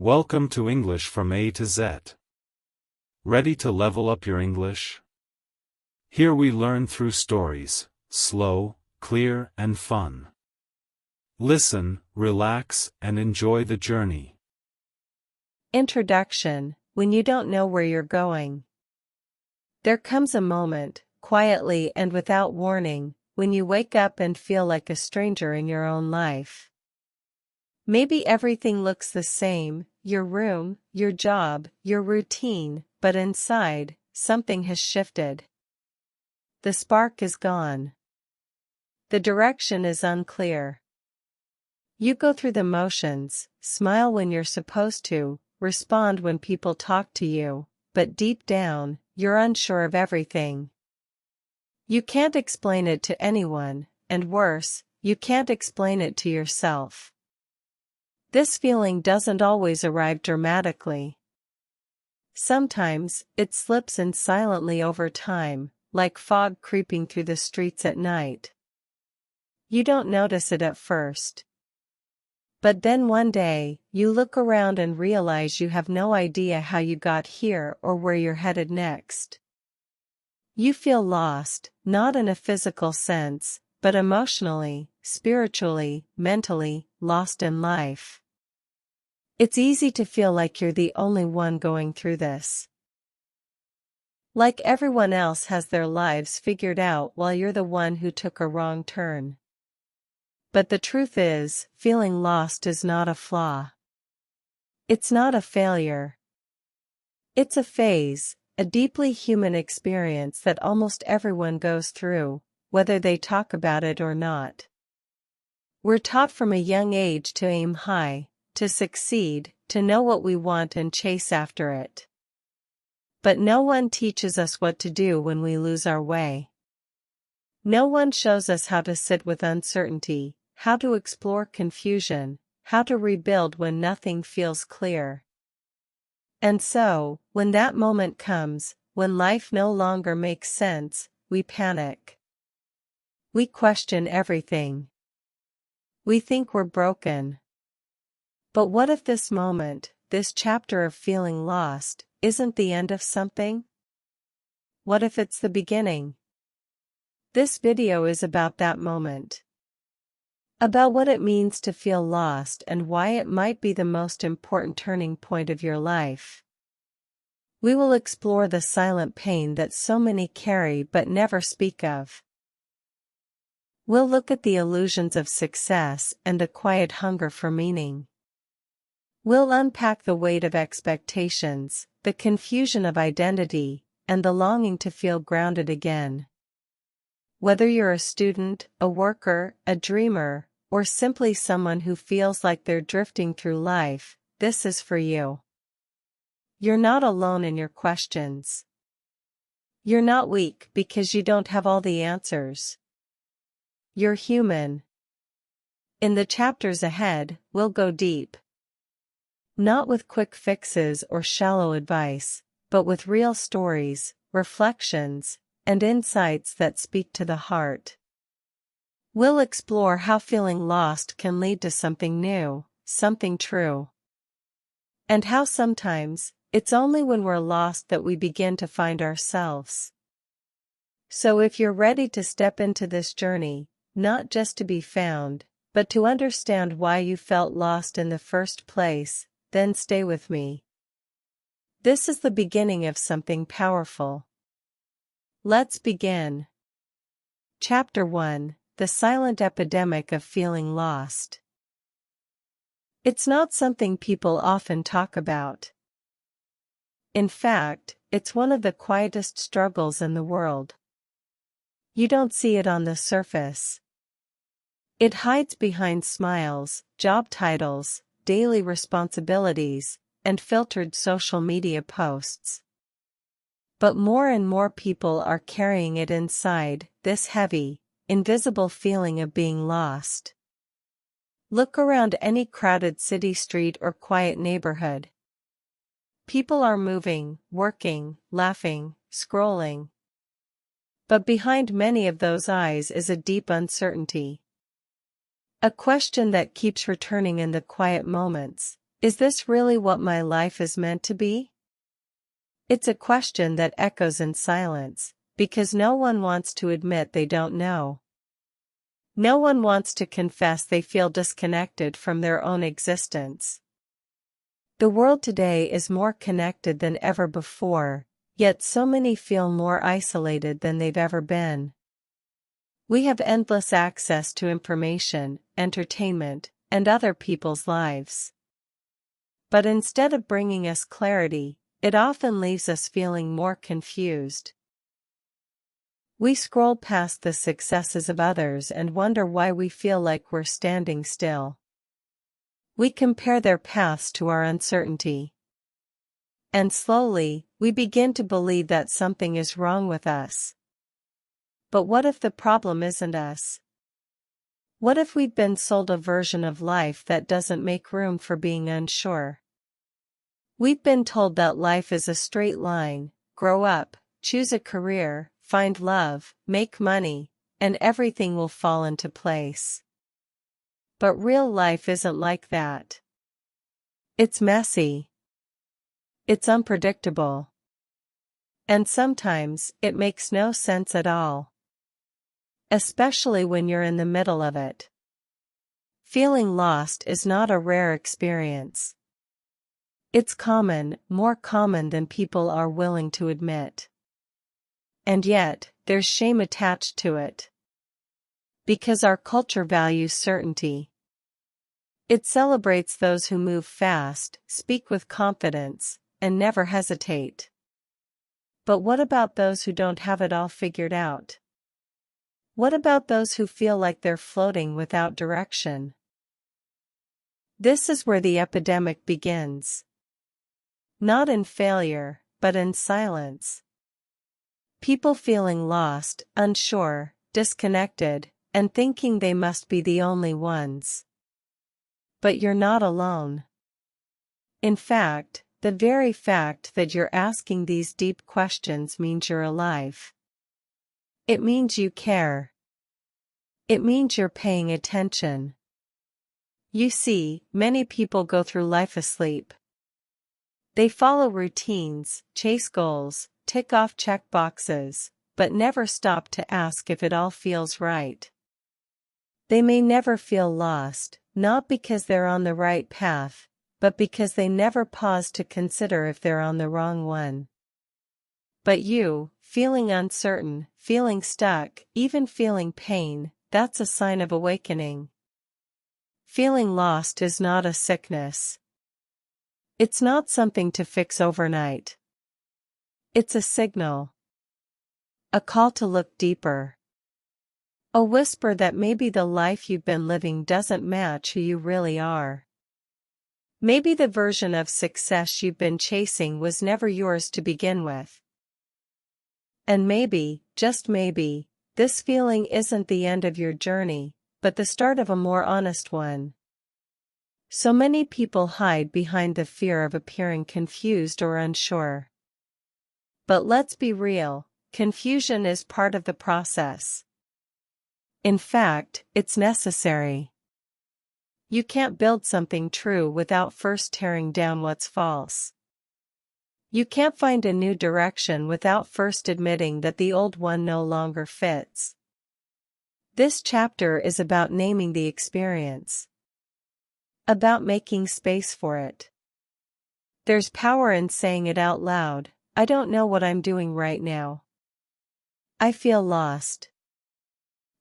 Welcome to English from A to Z. Ready to level up your English? Here we learn through stories, slow, clear, and fun. Listen, relax, and enjoy the journey. Introduction: when you don't know where you're going. There comes a moment, quietly and without warning, when you wake up and feel like a stranger in your own life. Maybe everything looks the same, your room, your job, your routine, but inside, something has shifted. The spark is gone. The direction is unclear. You go through the motions, smile when you're supposed to, respond when people talk to you, but deep down, you're unsure of everything. You can't explain it to anyone, and worse, you can't explain it to yourself. This feeling doesn't always arrive dramatically. Sometimes, it slips in silently over time, like fog creeping through the streets at night. You don't notice it at first. But then one day, you look around and realize you have no idea how you got here or where you're headed next. You feel lost, not in a physical sense, but emotionally, spiritually, mentally, lost in life. It's easy to feel like you're the only one going through this. Like everyone else has their lives figured out while you're the one who took a wrong turn. But the truth is, feeling lost is not a flaw. It's not a failure. It's a phase, a deeply human experience that almost everyone goes through, whether they talk about it or not. We're taught from a young age to aim high, to succeed, to know what we want and chase after it. But no one teaches us what to do when we lose our way. No one shows us how to sit with uncertainty, how to explore confusion, how to rebuild when nothing feels clear. And so, when that moment comes, when life no longer makes sense, we panic. We question everything. We think we're broken. But what if this moment, this chapter of feeling lost, isn't the end of something? What if it's the beginning? This video is about that moment. About what it means to feel lost and why it might be the most important turning point of your life. We will explore the silent pain that so many carry but never speak of. We'll look at the illusions of success and the quiet hunger for meaning. We'll unpack the weight of expectations, the confusion of identity, and the longing to feel grounded again. Whether you're a student, a worker, a dreamer, or simply someone who feels like they're drifting through life, this is for you. You're not alone in your questions. You're not weak because you don't have all the answers. You're human. In the chapters ahead, we'll go deep. Not with quick fixes or shallow advice, but with real stories, reflections, and insights that speak to the heart. We'll explore how feeling lost can lead to something new, something true. And how sometimes, it's only when we're lost that we begin to find ourselves. So if you're ready to step into this journey, not just to be found, but to understand why you felt lost in the first place, then stay with me. This is the beginning of something powerful. Let's begin. Chapter 1: The Silent Epidemic of Feeling Lost. It's not something people often talk about. In fact, it's one of the quietest struggles in the world. You don't see it on the surface. It hides behind smiles, job titles, daily responsibilities, and filtered social media posts. But more and more people are carrying it inside, this heavy, invisible feeling of being lost. Look around any crowded city street or quiet neighborhood. People are moving, working, laughing, scrolling. But behind many of those eyes is a deep uncertainty. A question that keeps returning in the quiet moments: Is this really what my life is meant to be? It's a question that echoes in silence, because no one wants to admit they don't know. No one wants to confess they feel disconnected from their own existence. The world today is more connected than ever before, yet so many feel more isolated than they've ever been. We have endless access to information, entertainment, and other people's lives. But instead of bringing us clarity, it often leaves us feeling more confused. We scroll past the successes of others and wonder why we feel like we're standing still. We compare their paths to our uncertainty. And slowly, we begin to believe that something is wrong with us. But what if the problem isn't us? What if we've been sold a version of life that doesn't make room for being unsure? We've been told that life is a straight line: grow up, choose a career, find love, make money, and everything will fall into place. But real life isn't like that. It's messy. It's unpredictable. And sometimes, it makes no sense at all. Especially when you're in the middle of it. Feeling lost is not a rare experience. It's common, more common than people are willing to admit. And yet, there's shame attached to it. Because our culture values certainty. It celebrates those who move fast, speak with confidence, and never hesitate. But what about those who don't have it all figured out? What about those who feel like they're floating without direction? This is where the epidemic begins. Not in failure, but in silence. People feeling lost, unsure, disconnected, and thinking they must be the only ones. But you're not alone. In fact, the very fact that you're asking these deep questions means you're alive. It means you care. It means you're paying attention. You see, many people go through life asleep. They follow routines, chase goals, tick off check boxes, but never stop to ask if it all feels right. They may never feel lost, not because they're on the right path, but because they never pause to consider if they're on the wrong one. But you, feeling uncertain, feeling stuck, even feeling pain, that's a sign of awakening. Feeling lost is not a sickness. It's not something to fix overnight. It's a signal. A call to look deeper. A whisper that maybe the life you've been living doesn't match who you really are. Maybe the version of success you've been chasing was never yours to begin with. And maybe, just maybe, this feeling isn't the end of your journey, but the start of a more honest one. So many people hide behind the fear of appearing confused or unsure. But let's be real, confusion is part of the process. In fact, it's necessary. You can't build something true without first tearing down what's false. You can't find a new direction without first admitting that the old one no longer fits. This chapter is about naming the experience. About making space for it. There's power in saying it out loud. I don't know what I'm doing right now. I feel lost.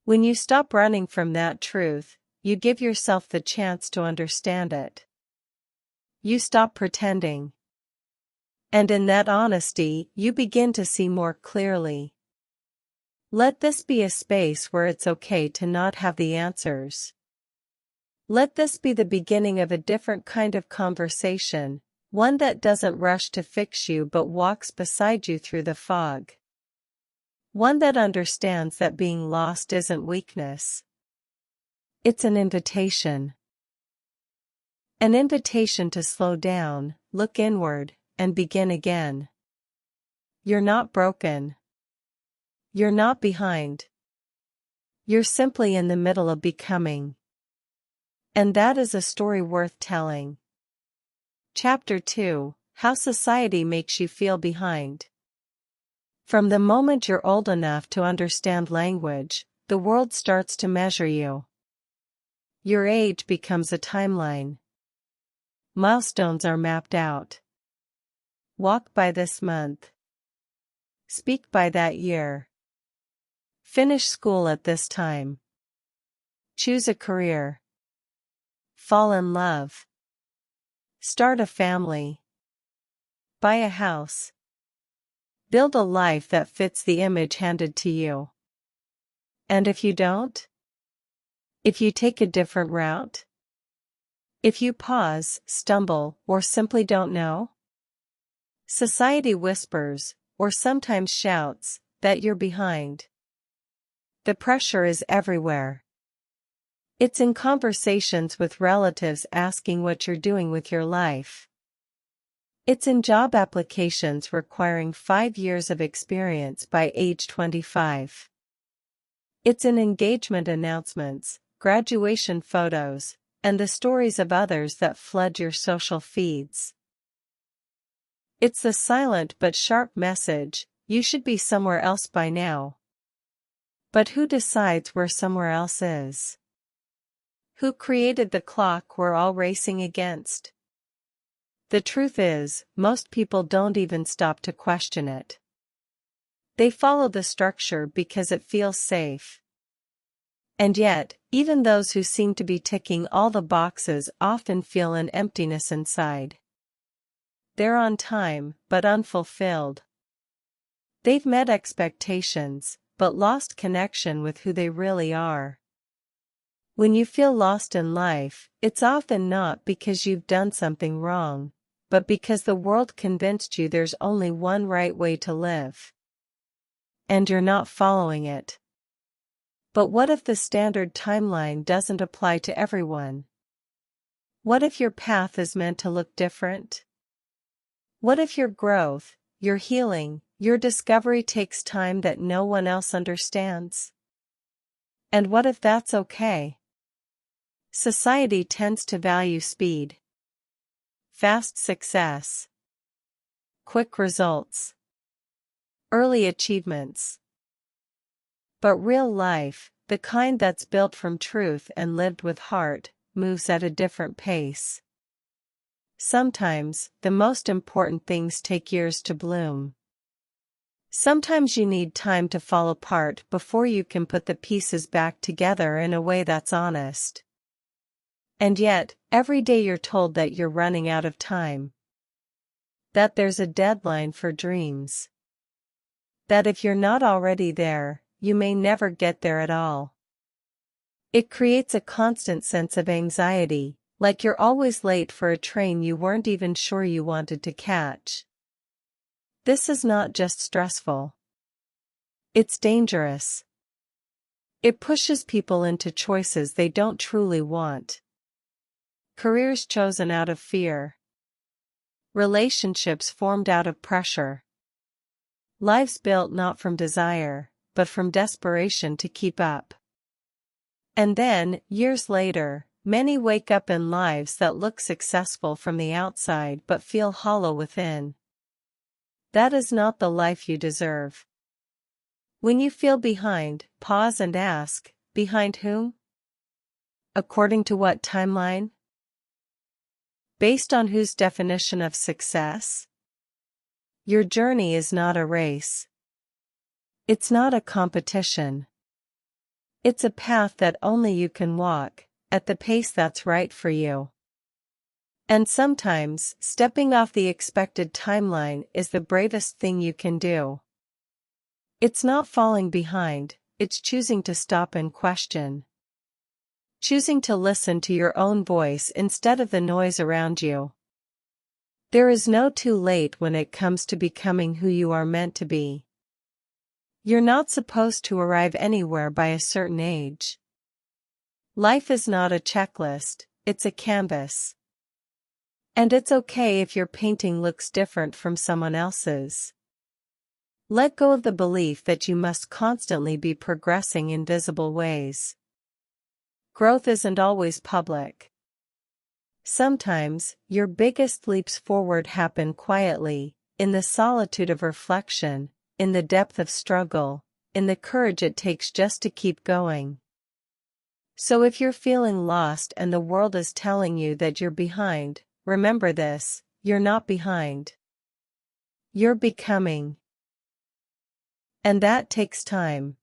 When you stop running from that truth, you give yourself the chance to understand it. You stop pretending. And in that honesty, you begin to see more clearly. Let this be a space where it's okay to not have the answers. Let this be the beginning of a different kind of conversation, one that doesn't rush to fix you but walks beside you through the fog. One that understands that being lost isn't weakness. It's an invitation. An invitation to slow down, look inward, and begin again. You're not broken. You're not behind. You're simply in the middle of becoming. And that is a story worth telling. Chapter 2: How Society Makes You Feel Behind. From the moment you're old enough to understand language, the world starts to measure you. Your age becomes a timeline. Milestones are mapped out. Walk by this month. Speak by that year. Finish school at this time. Choose a career. Fall in love. Start a family. Buy a house. Build a life that fits the image handed to you. And if you don't? If you take a different route? If you pause, stumble, or simply don't know? Society whispers, or sometimes shouts, that you're behind. The pressure is everywhere. It's in conversations with relatives asking what you're doing with your life. It's in job applications requiring 5 years of experience by age 25. It's in engagement announcements, graduation photos, and the stories of others that flood your social feeds. It's the silent but sharp message, you should be somewhere else by now. But who decides where somewhere else is? Who created the clock we're all racing against? The truth is, most people don't even stop to question it. They follow the structure because it feels safe. And yet, even those who seem to be ticking all the boxes often feel an emptiness inside. They're on time, but unfulfilled. They've met expectations, but lost connection with who they really are. When you feel lost in life, it's often not because you've done something wrong, but because the world convinced you there's only one right way to live. And you're not following it. But what if the standard timeline doesn't apply to everyone? What if your path is meant to look different? What if your growth, your healing, your discovery takes time that no one else understands? And what if that's okay? Society tends to value speed. Fast success. Quick results. Early achievements. But real life, the kind that's built from truth and lived with heart, moves at a different pace. Sometimes, the most important things take years to bloom. Sometimes you need time to fall apart before you can put the pieces back together in a way that's honest. And yet, every day you're told that you're running out of time. That there's a deadline for dreams. That if you're not already there, you may never get there at all. It creates a constant sense of anxiety, like you're always late for a train you weren't even sure you wanted to catch. This is not just stressful. It's dangerous. It pushes people into choices they don't truly want. Careers chosen out of fear. Relationships formed out of pressure. Lives built not from desire, but from desperation to keep up. And then, years later, many wake up in lives that look successful from the outside but feel hollow within. That is not the life you deserve. When you feel behind, pause and ask, behind whom? According to what timeline? Based on whose definition of success? Your journey is not a race. It's not a competition. It's a path that only you can walk, at the pace that's right for you. And sometimes, stepping off the expected timeline is the bravest thing you can do. It's not falling behind, it's choosing to stop and question. Choosing to listen to your own voice instead of the noise around you. There is no too late when it comes to becoming who you are meant to be. You're not supposed to arrive anywhere by a certain age. Life is not a checklist, it's a canvas. And it's okay if your painting looks different from someone else's. Let go of the belief that you must constantly be progressing in visible ways. Growth isn't always public. Sometimes, your biggest leaps forward happen quietly, in the solitude of reflection, in the depth of struggle, in the courage it takes just to keep going. So if you're feeling lost and the world is telling you that you're behind, remember this: you're not behind. You're becoming. And that takes time.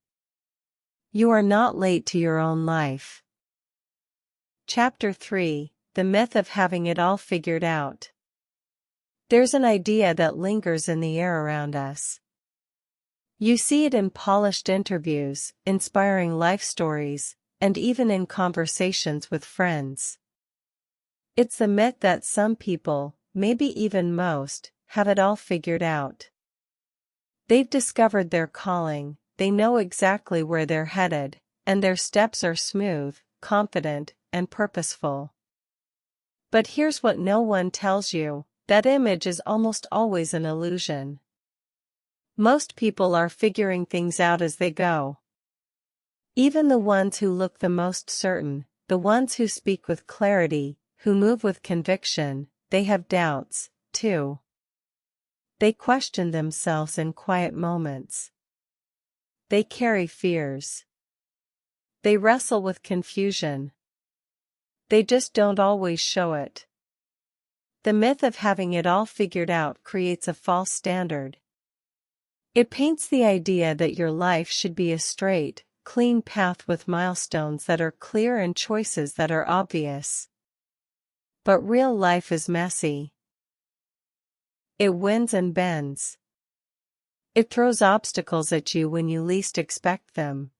You are not late to your own life. Chapter 3: The Myth of Having It All Figured Out. There's an idea that lingers in the air around us. You see it in polished interviews, inspiring life stories, and even in conversations with friends. It's the myth that some people, maybe even most, have it all figured out. They've discovered their calling, they know exactly where they're headed, and their steps are smooth, confident, and purposeful. But here's what no one tells you: that image is almost always an illusion. Most people are figuring things out as they go. Even the ones who look the most certain, the ones who speak with clarity, who move with conviction, they have doubts, too. They question themselves in quiet moments. They carry fears. They wrestle with confusion. They just don't always show it. The myth of having it all figured out creates a false standard. It paints the idea that your life should be a straight, clean path with milestones that are clear and choices that are obvious. But real life is messy. It winds and bends. It throws obstacles at you when you least expect them.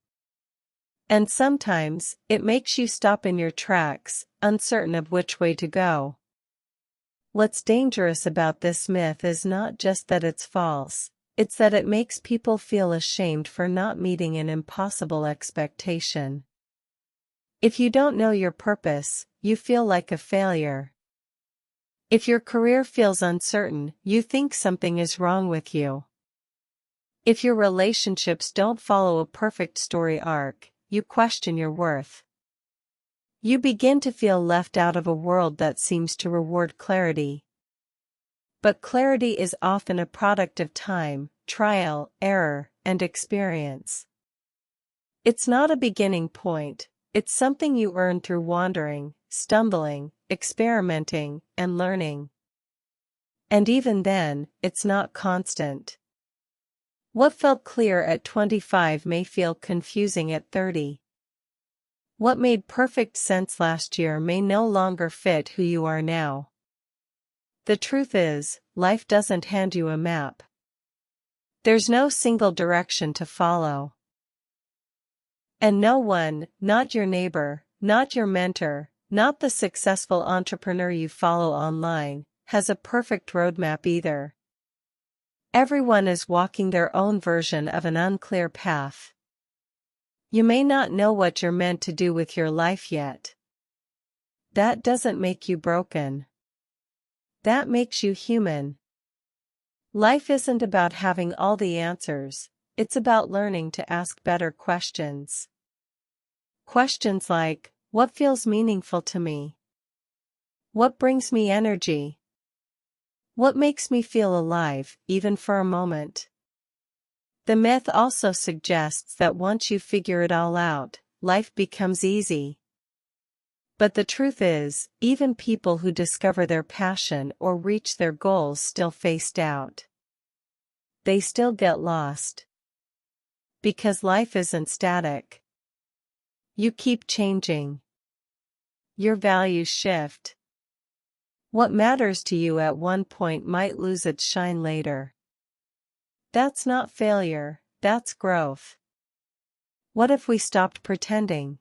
And sometimes, it makes you stop in your tracks, uncertain of which way to go. What's dangerous about this myth is not just that it's false, it's that it makes people feel ashamed for not meeting an impossible expectation. If you don't know your purpose, you feel like a failure. If your career feels uncertain, you think something is wrong with you. If your relationships don't follow a perfect story arc, you question your worth. You begin to feel left out of a world that seems to reward clarity. But clarity is often a product of time, trial, error, and experience. It's not a beginning point, it's something you earn through wandering, stumbling, experimenting, and learning. And even then, it's not constant. What felt clear at 25 may feel confusing at 30. What made perfect sense last year may no longer fit who you are now. The truth is, life doesn't hand you a map. There's no single direction to follow. And no one, not your neighbor, not your mentor, not the successful entrepreneur you follow online, has a perfect roadmap either. Everyone is walking their own version of an unclear path. You may not know what you're meant to do with your life yet. That doesn't make you broken. That makes you human. Life isn't about having all the answers, it's about learning to ask better questions. Questions like, what feels meaningful to me? What brings me energy? What makes me feel alive, even for a moment? The myth also suggests that once you figure it all out, life becomes easy. But the truth is, even people who discover their passion or reach their goals still face doubt. They still get lost. Because life isn't static. You keep changing. Your values shift. What matters to you at one point might lose its shine later. That's not failure, that's growth. What if we stopped pretending?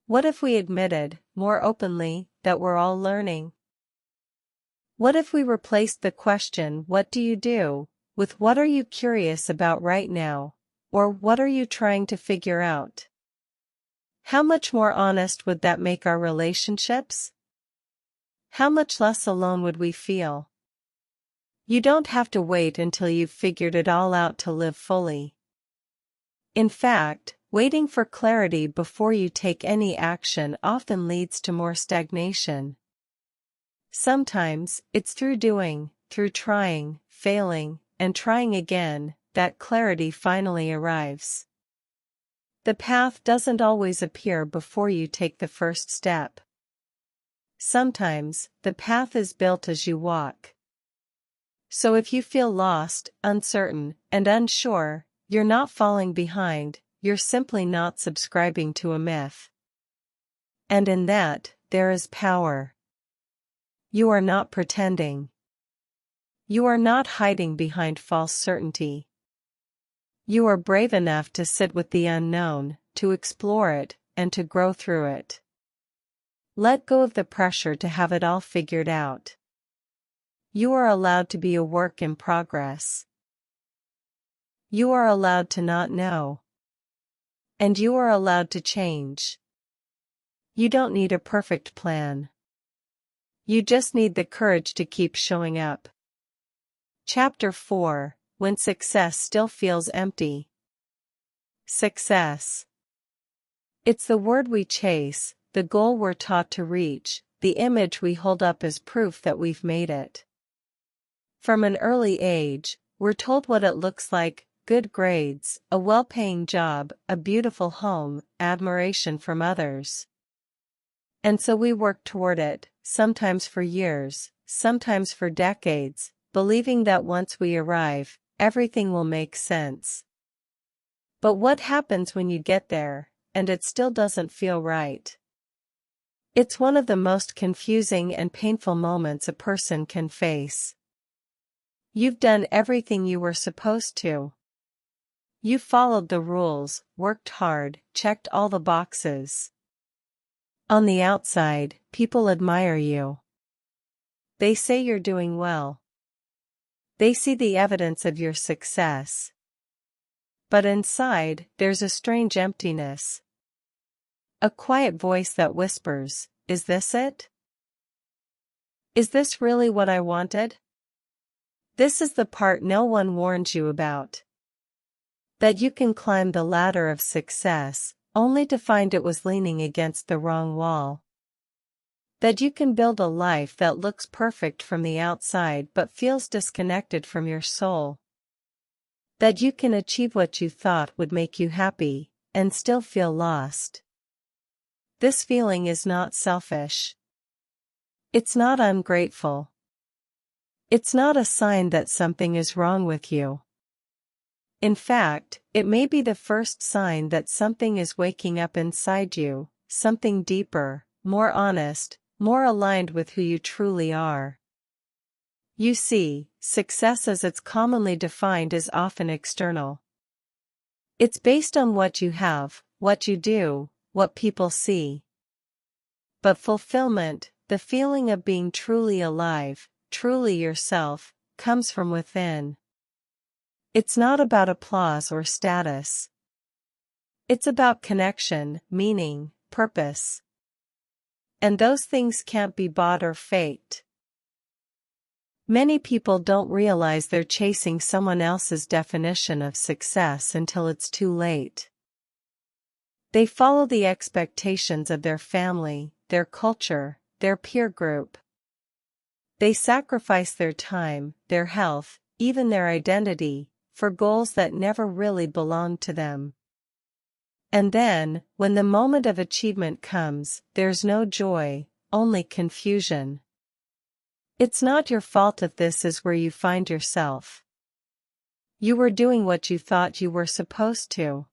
What if we admitted, more openly, that we're all learning? What if we replaced the question, what do you do, with what are you curious about right now, or what are you trying to figure out? How much more honest would that make our relationships? How much less alone would we feel? You don't have to wait until you've figured it all out to live fully. In fact, waiting for clarity before you take any action often leads to more stagnation. Sometimes, it's through doing, through trying, failing, and trying again, that clarity finally arrives. The path doesn't always appear before you take the first step. Sometimes, the path is built as you walk. So if you feel lost, uncertain, and unsure, you're not falling behind, you're simply not subscribing to a myth. And in that, there is power. You are not pretending. You are not hiding behind false certainty. You are brave enough to sit with the unknown, to explore it, and to grow through it. Let go of the pressure to have it all figured out. You are allowed to be a work in progress. You are allowed to not know. And you are allowed to change. You don't need a perfect plan. You just need the courage to keep showing up. Chapter 4: When Success Still Feels Empty. Success. It's the word we chase, the goal we're taught to reach, the image we hold up as proof that we've made it. From an early age, we're told what it looks like: good grades, a well-paying job, a beautiful home, admiration from others. And so we work toward it, sometimes for years, sometimes for decades, believing that once we arrive, everything will make sense. But what happens when you get there, and it still doesn't feel right? It's one of the most confusing and painful moments a person can face. You've done everything you were supposed to. You followed the rules, worked hard, checked all the boxes. On the outside, people admire you. They say you're doing well. They see the evidence of your success. But inside, there's a strange emptiness. A quiet voice that whispers, "Is this it? Is this really what I wanted?" This is the part no one warns you about. That you can climb the ladder of success, only to find it was leaning against the wrong wall. That you can build a life that looks perfect from the outside but feels disconnected from your soul. That you can achieve what you thought would make you happy, and still feel lost. This feeling is not selfish. It's not ungrateful. It's not a sign that something is wrong with you. In fact, it may be the first sign that something is waking up inside you, something deeper, more honest, more aligned with who you truly are. You see, success as it's commonly defined is often external. It's based on what you have, what you do, what people see. But fulfillment, the feeling of being truly alive, truly yourself, comes from within. It's not about applause or status. It's about connection, meaning, purpose. And those things can't be bought or faked. Many people don't realize they're chasing someone else's definition of success until it's too late. They follow the expectations of their family, their culture, their peer group. They sacrifice their time, their health, even their identity, for goals that never really belonged to them. And then, when the moment of achievement comes, there's no joy, only confusion. It's not your fault if this is where you find yourself. You were doing what you thought you were supposed to.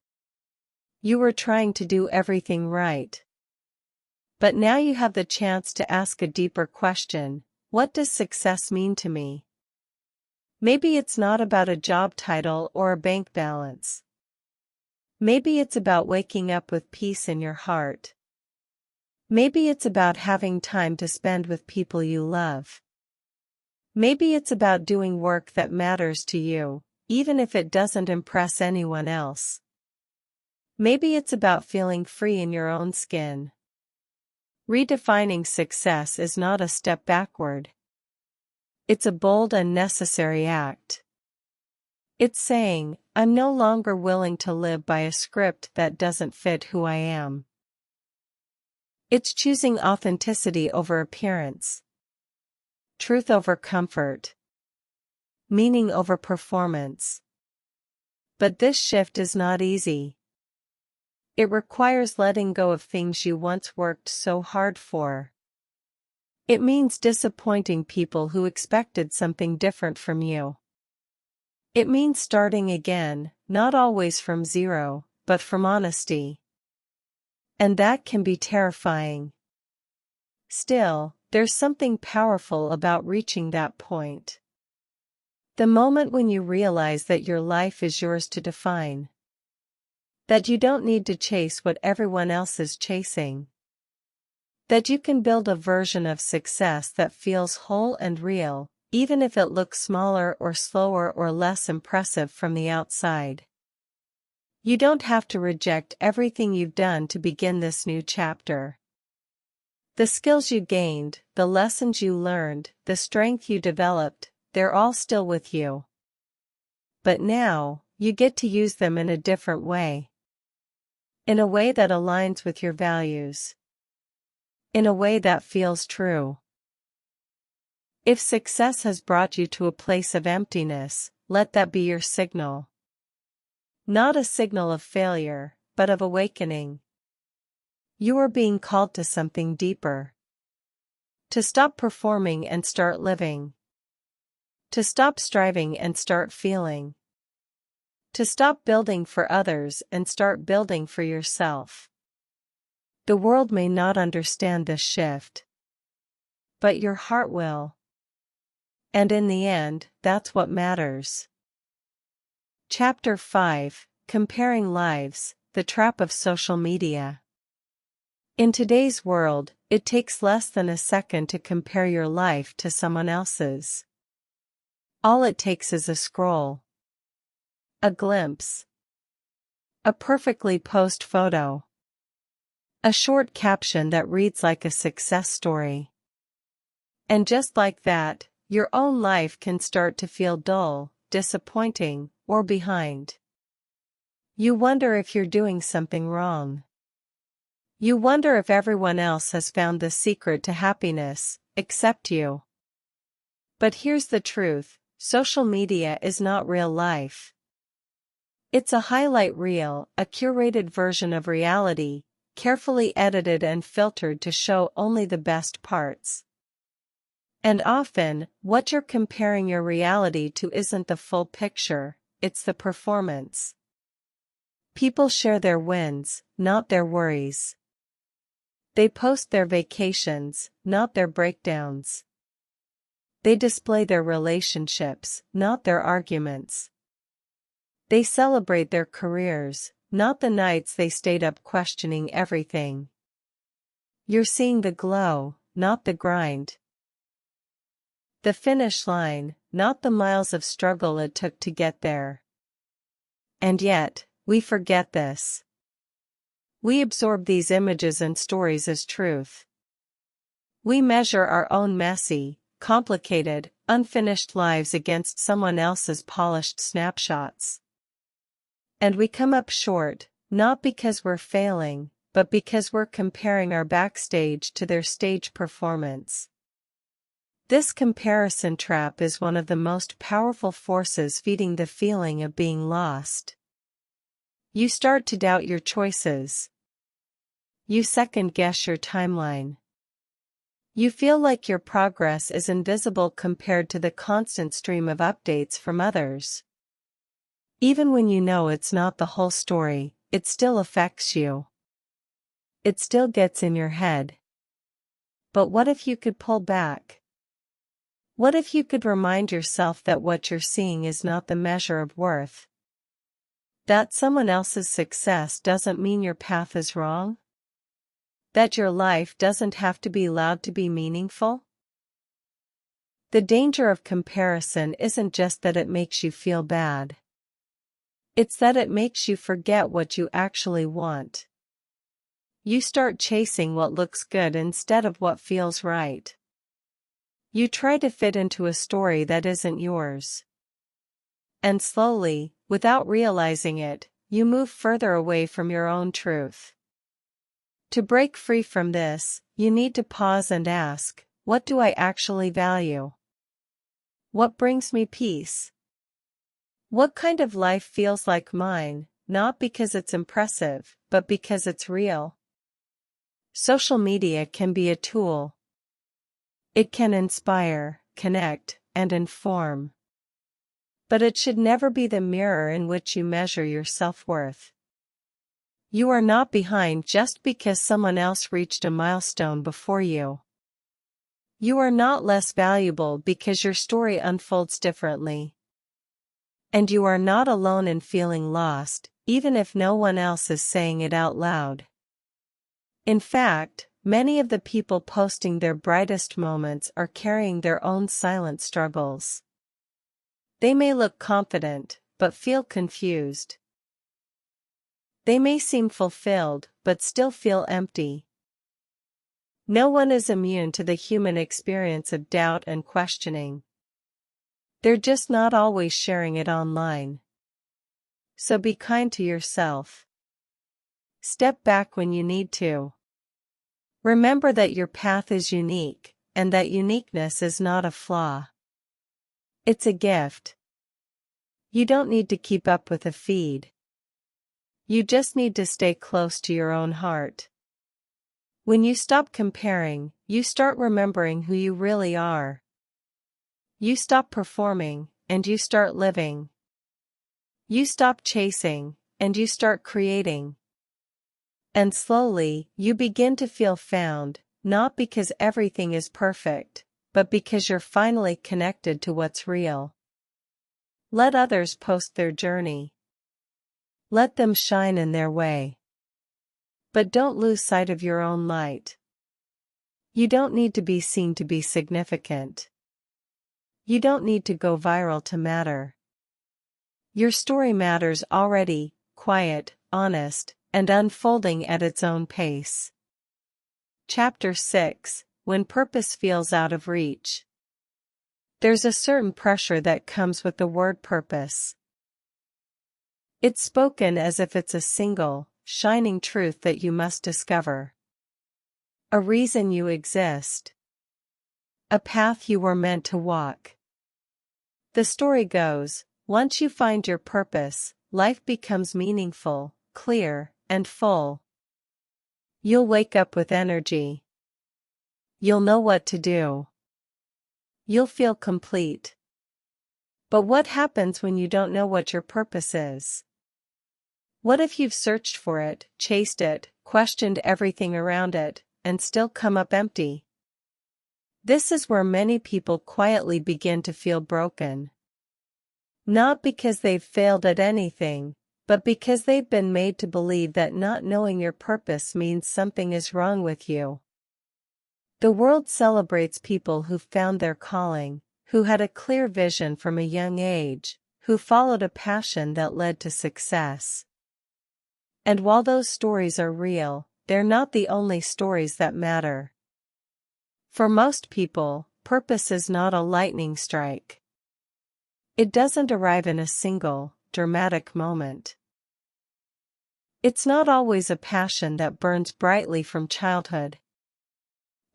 You were trying to do everything right. But now you have the chance to ask a deeper question: what does success mean to me? Maybe it's not about a job title or a bank balance. Maybe it's about waking up with peace in your heart. Maybe it's about having time to spend with people you love. Maybe it's about doing work that matters to you, even if it doesn't impress anyone else. Maybe it's about feeling free in your own skin. Redefining success is not a step backward. It's a bold and necessary act. It's saying, I'm no longer willing to live by a script that doesn't fit who I am. It's choosing authenticity over appearance. truth over comfort, meaning over performance. But this shift is not easy. It requires letting go of things you once worked so hard for. It means disappointing people who expected something different from you. It means starting again, not always from zero, but from honesty. And that can be terrifying. Still, there's something powerful about reaching that point. The moment when you realize that your life is yours to define. That you don't need to chase what everyone else is chasing. That you can build a version of success that feels whole and real, even if it looks smaller or slower or less impressive from the outside. You don't have to reject everything you've done to begin this new chapter. The skills you gained, the lessons you learned, the strength you developed, they're all still with you. But now, you get to use them in a different way. In a way that aligns with your values. In a way that feels true. If success has brought you to a place of emptiness, let that be your signal. Not a signal of failure, but of awakening. You are being called to something deeper. To stop performing and start living. To stop striving and start feeling. To stop building for others and start building for yourself. The world may not understand this shift. But your heart will. And in the end, that's what matters. Chapter 5: Comparing Lives, the Trap of Social Media. In today's world, it takes less than a second to compare your life to someone else's. All it takes is a scroll. A glimpse. A perfectly posed photo. A short caption that reads like a success story. And just like that, your own life can start to feel dull, disappointing, or behind. You wonder if you're doing something wrong. You wonder if everyone else has found the secret to happiness, except you. But here's the truth: social media is not real life. It's a highlight reel, a curated version of reality, carefully edited and filtered to show only the best parts. And often, what you're comparing your reality to isn't the full picture, it's the performance. People share their wins, not their worries. They post their vacations, not their breakdowns. They display their relationships, not their arguments. They celebrate their careers, not the nights they stayed up questioning everything. You're seeing the glow, not the grind. The finish line, not the miles of struggle it took to get there. And yet, we forget this. We absorb these images and stories as truth. We measure our own messy, complicated, unfinished lives against someone else's polished snapshots. And we come up short, not because we're failing, but because we're comparing our backstage to their stage performance. This comparison trap is one of the most powerful forces feeding the feeling of being lost. You start to doubt your choices. You second-guess your timeline. You feel like your progress is invisible compared to the constant stream of updates from others. Even when you know it's not the whole story, it still affects you. It still gets in your head. But what if you could pull back? What if you could remind yourself that what you're seeing is not the measure of worth? That someone else's success doesn't mean your path is wrong? That your life doesn't have to be loud to be meaningful? The danger of comparison isn't just that it makes you feel bad. It's that it makes you forget what you actually want. You start chasing what looks good instead of what feels right. You try to fit into a story that isn't yours. And slowly, without realizing it, you move further away from your own truth. To break free from this, you need to pause and ask, What do I actually value? What brings me peace? What kind of life feels like mine, not because it's impressive, but because it's real? Social media can be a tool. It can inspire, connect, and inform. But it should never be the mirror in which you measure your self-worth. You are not behind just because someone else reached a milestone before you. You are not less valuable because your story unfolds differently. And you are not alone in feeling lost, even if no one else is saying it out loud. In fact, many of the people posting their brightest moments are carrying their own silent struggles. They may look confident, but feel confused. They may seem fulfilled, but still feel empty. No one is immune to the human experience of doubt and questioning. They're just not always sharing it online. So be kind to yourself. Step back when you need to. Remember that your path is unique, and that uniqueness is not a flaw. It's a gift. You don't need to keep up with a feed. You just need to stay close to your own heart. When you stop comparing, you start remembering who you really are. You stop performing, and you start living. You stop chasing, and you start creating. And slowly, you begin to feel found, not because everything is perfect, but because you're finally connected to what's real. Let others post their journey. Let them shine in their way. But don't lose sight of your own light. You don't need to be seen to be significant. You don't need to go viral to matter. Your story matters already, quiet, honest, and unfolding at its own pace. Chapter 6: When Purpose Feels Out of Reach. There's a certain pressure that comes with the word purpose. It's spoken as if it's a single, shining truth that you must discover. A reason you exist. A path you were meant to walk. The story goes, once you find your purpose, life becomes meaningful, clear, and full. You'll wake up with energy. You'll know what to do. You'll feel complete. But what happens when you don't know what your purpose is? What if you've searched for it, chased it, questioned everything around it, and still come up empty? This is where many people quietly begin to feel broken. Not because they've failed at anything, but because they've been made to believe that not knowing your purpose means something is wrong with you. The world celebrates people who found their calling, who had a clear vision from a young age, who followed a passion that led to success. And while those stories are real, they're not the only stories that matter. For most people, purpose is not a lightning strike. It doesn't arrive in a single, dramatic moment. It's not always a passion that burns brightly from childhood.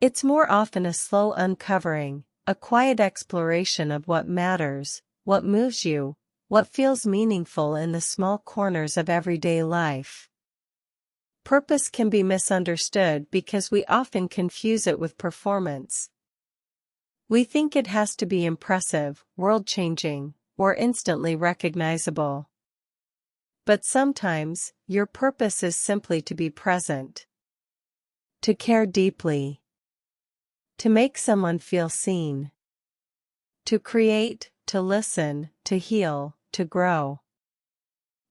It's more often a slow uncovering, a quiet exploration of what matters, what moves you, what feels meaningful in the small corners of everyday life. Purpose can be misunderstood because we often confuse it with performance. We think it has to be impressive, world-changing, or instantly recognizable. But sometimes, your purpose is simply to be present. To care deeply. To make someone feel seen. To create, to listen, to heal, to grow.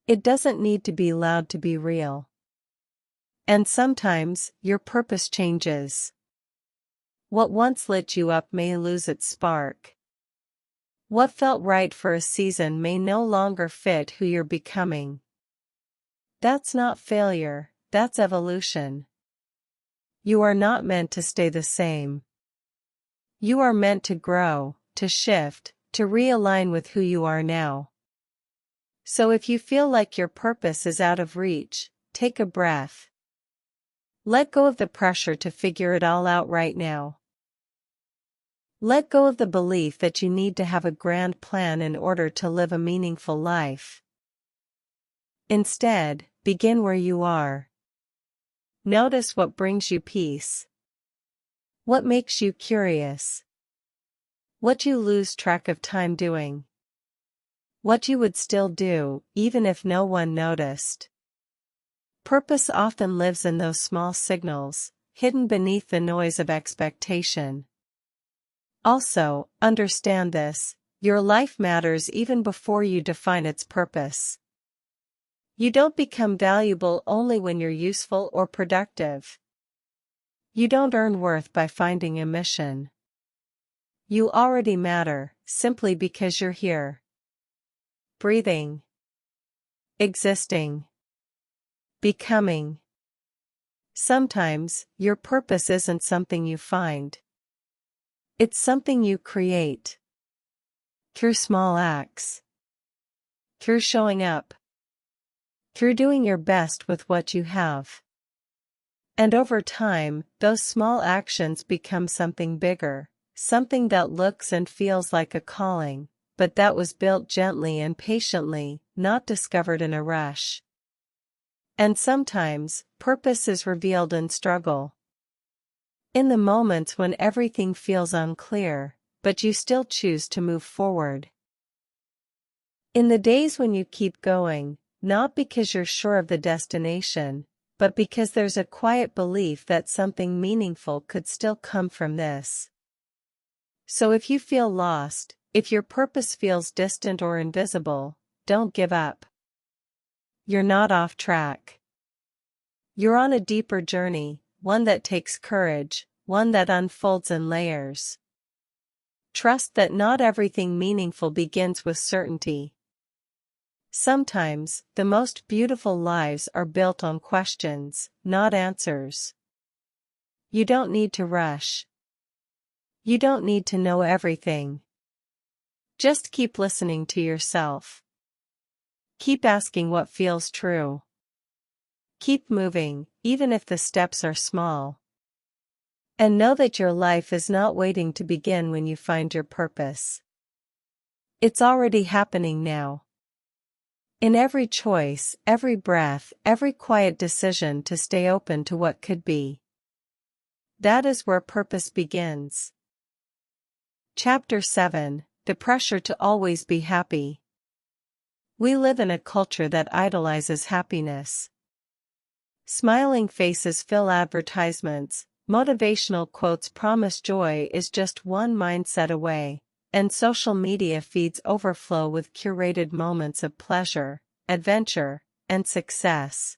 It doesn't need to be loud to be real. And sometimes, your purpose changes. What once lit you up may lose its spark. What felt right for a season may no longer fit who you're becoming. That's not failure, that's evolution. You are not meant to stay the same. You are meant to grow, to shift, to realign with who you are now. So if you feel like your purpose is out of reach, take a breath. Let go of the pressure to figure it all out right now. Let go of the belief that you need to have a grand plan in order to live a meaningful life. Instead, begin where you are. Notice what brings you peace. What makes you curious? What you lose track of time doing? What you would still do, even if no one noticed. Purpose often lives in those small signals, hidden beneath the noise of expectation. Also, understand this: your life matters even before you define its purpose. You don't become valuable only when you're useful or productive. You don't earn worth by finding a mission. You already matter, simply because you're here. Breathing. Existing. Becoming. Sometimes, your purpose isn't something you find. It's something you create. Through small acts. Through showing up. Through doing your best with what you have. And over time, those small actions become something bigger, something that looks and feels like a calling, but that was built gently and patiently, not discovered in a rush. And sometimes, purpose is revealed in struggle. In the moments when everything feels unclear, but you still choose to move forward. In the days when you keep going, not because you're sure of the destination, but because there's a quiet belief that something meaningful could still come from this. So if you feel lost, if your purpose feels distant or invisible, don't give up. You're not off track. You're on a deeper journey, one that takes courage, one that unfolds in layers. Trust that not everything meaningful begins with certainty. Sometimes, the most beautiful lives are built on questions, not answers. You don't need to rush. You don't need to know everything. Just keep listening to yourself. Keep asking what feels true. Keep moving, even if the steps are small. And know that your life is not waiting to begin when you find your purpose. It's already happening now. In every choice, every breath, every quiet decision to stay open to what could be. That is where purpose begins. Chapter 7: The Pressure to Always Be Happy. We live in a culture that idolizes happiness. Smiling faces fill advertisements, motivational quotes promise joy is just one mindset away, and social media feeds overflow with curated moments of pleasure, adventure, and success.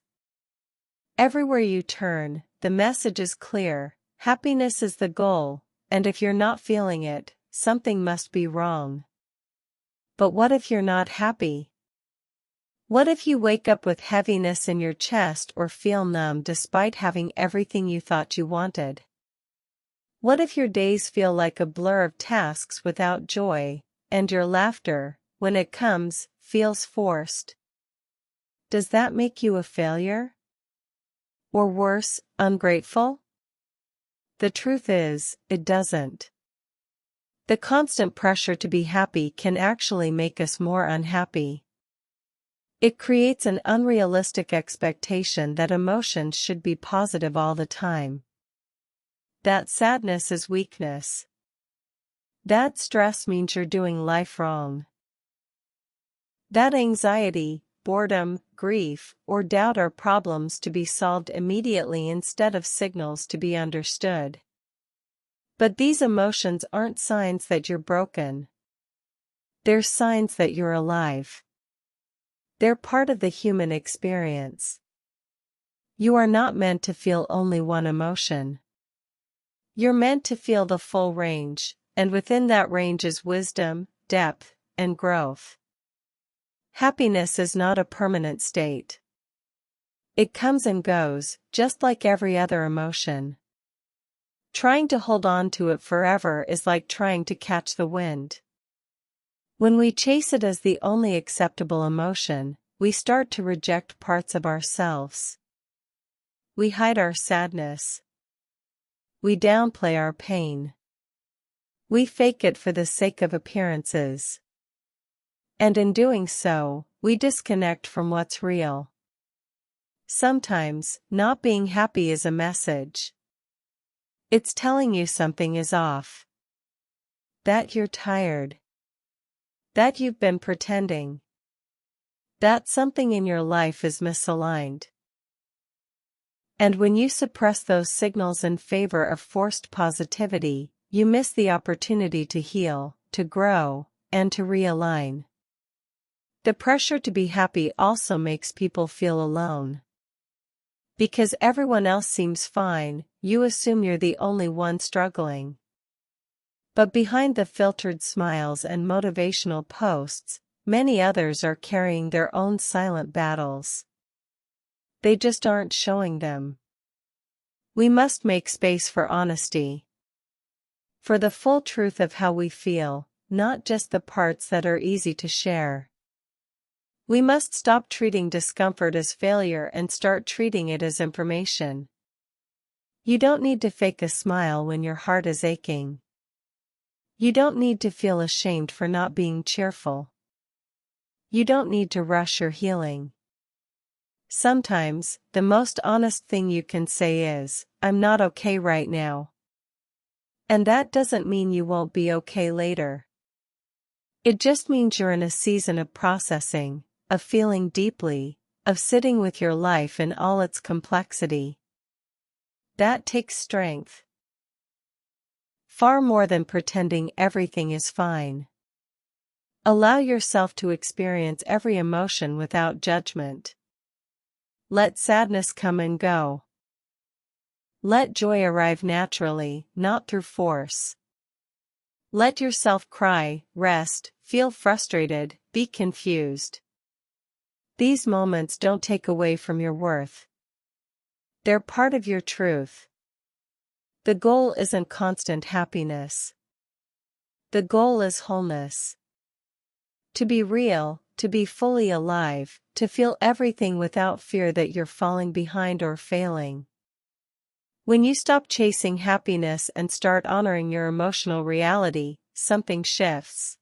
Everywhere you turn, the message is clear: happiness is the goal, and if you're not feeling it, something must be wrong. But what if you're not happy? What if you wake up with heaviness in your chest or feel numb despite having everything you thought you wanted? What if your days feel like a blur of tasks without joy, and your laughter, when it comes, feels forced? Does that make you a failure? Or worse, ungrateful? The truth is, it doesn't. The constant pressure to be happy can actually make us more unhappy. It creates an unrealistic expectation that emotions should be positive all the time. That sadness is weakness. That stress means you're doing life wrong. That anxiety, boredom, grief, or doubt are problems to be solved immediately instead of signals to be understood. But these emotions aren't signs that you're broken. They're signs that you're alive. They're part of the human experience. You are not meant to feel only one emotion. You're meant to feel the full range, and within that range is wisdom, depth, and growth. Happiness is not a permanent state. It comes and goes, just like every other emotion. Trying to hold on to it forever is like trying to catch the wind. When we chase it as the only acceptable emotion, we start to reject parts of ourselves. We hide our sadness. We downplay our pain. We fake it for the sake of appearances. And in doing so, we disconnect from what's real. Sometimes, not being happy is a message. It's telling you something is off. That you're tired. That you've been pretending. That something in your life is misaligned. And when you suppress those signals in favor of forced positivity, you miss the opportunity to heal, to grow, and to realign. The pressure to be happy also makes people feel alone. Because everyone else seems fine, you assume you're the only one struggling. But behind the filtered smiles and motivational posts, many others are carrying their own silent battles. They just aren't showing them. We must make space for honesty. For the full truth of how we feel, not just the parts that are easy to share. We must stop treating discomfort as failure and start treating it as information. You don't need to fake a smile when your heart is aching. You don't need to feel ashamed for not being cheerful. You don't need to rush your healing. Sometimes, the most honest thing you can say is, "I'm not okay right now." And that doesn't mean you won't be okay later. It just means you're in a season of processing, of feeling deeply, of sitting with your life in all its complexity. That takes strength. Far more than pretending everything is fine. Allow yourself to experience every emotion without judgment. Let sadness come and go. Let joy arrive naturally, not through force. Let yourself cry, rest, feel frustrated, be confused. These moments don't take away from your worth. They're part of your truth. The goal isn't constant happiness. The goal is wholeness. To be real, to be fully alive, to feel everything without fear that you're falling behind or failing. When you stop chasing happiness and start honoring your emotional reality, something shifts.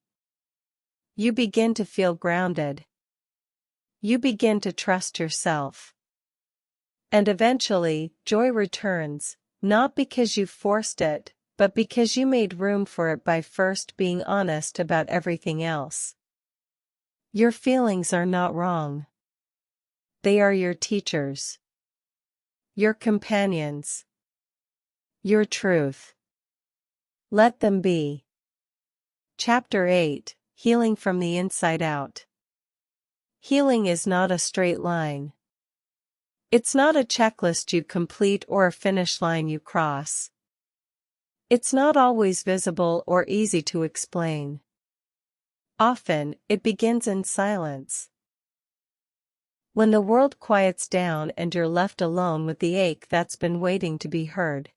You begin to feel grounded. You begin to trust yourself. And eventually, joy returns, not because you forced it, but because you made room for it by first being honest about everything else. Your feelings are not wrong. They are your teachers. Your companions. Your truth. Let them be. Chapter 8, Healing from the Inside Out. Healing is not a straight line. It's not a checklist you complete or a finish line you cross. It's not always visible or easy to explain. Often, it begins in silence. When the world quiets down and you're left alone with the ache that's been waiting to be heard.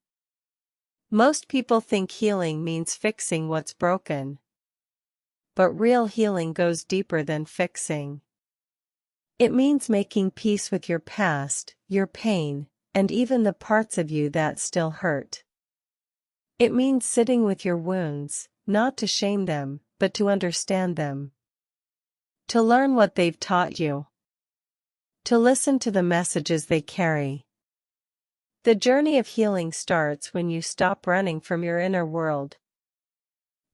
Most people think healing means fixing what's broken. But real healing goes deeper than fixing. It means making peace with your past, your pain, and even the parts of you that still hurt. It means sitting with your wounds, not to shame them, but to understand them. To learn what they've taught you. To listen to the messages they carry. The journey of healing starts when you stop running from your inner world.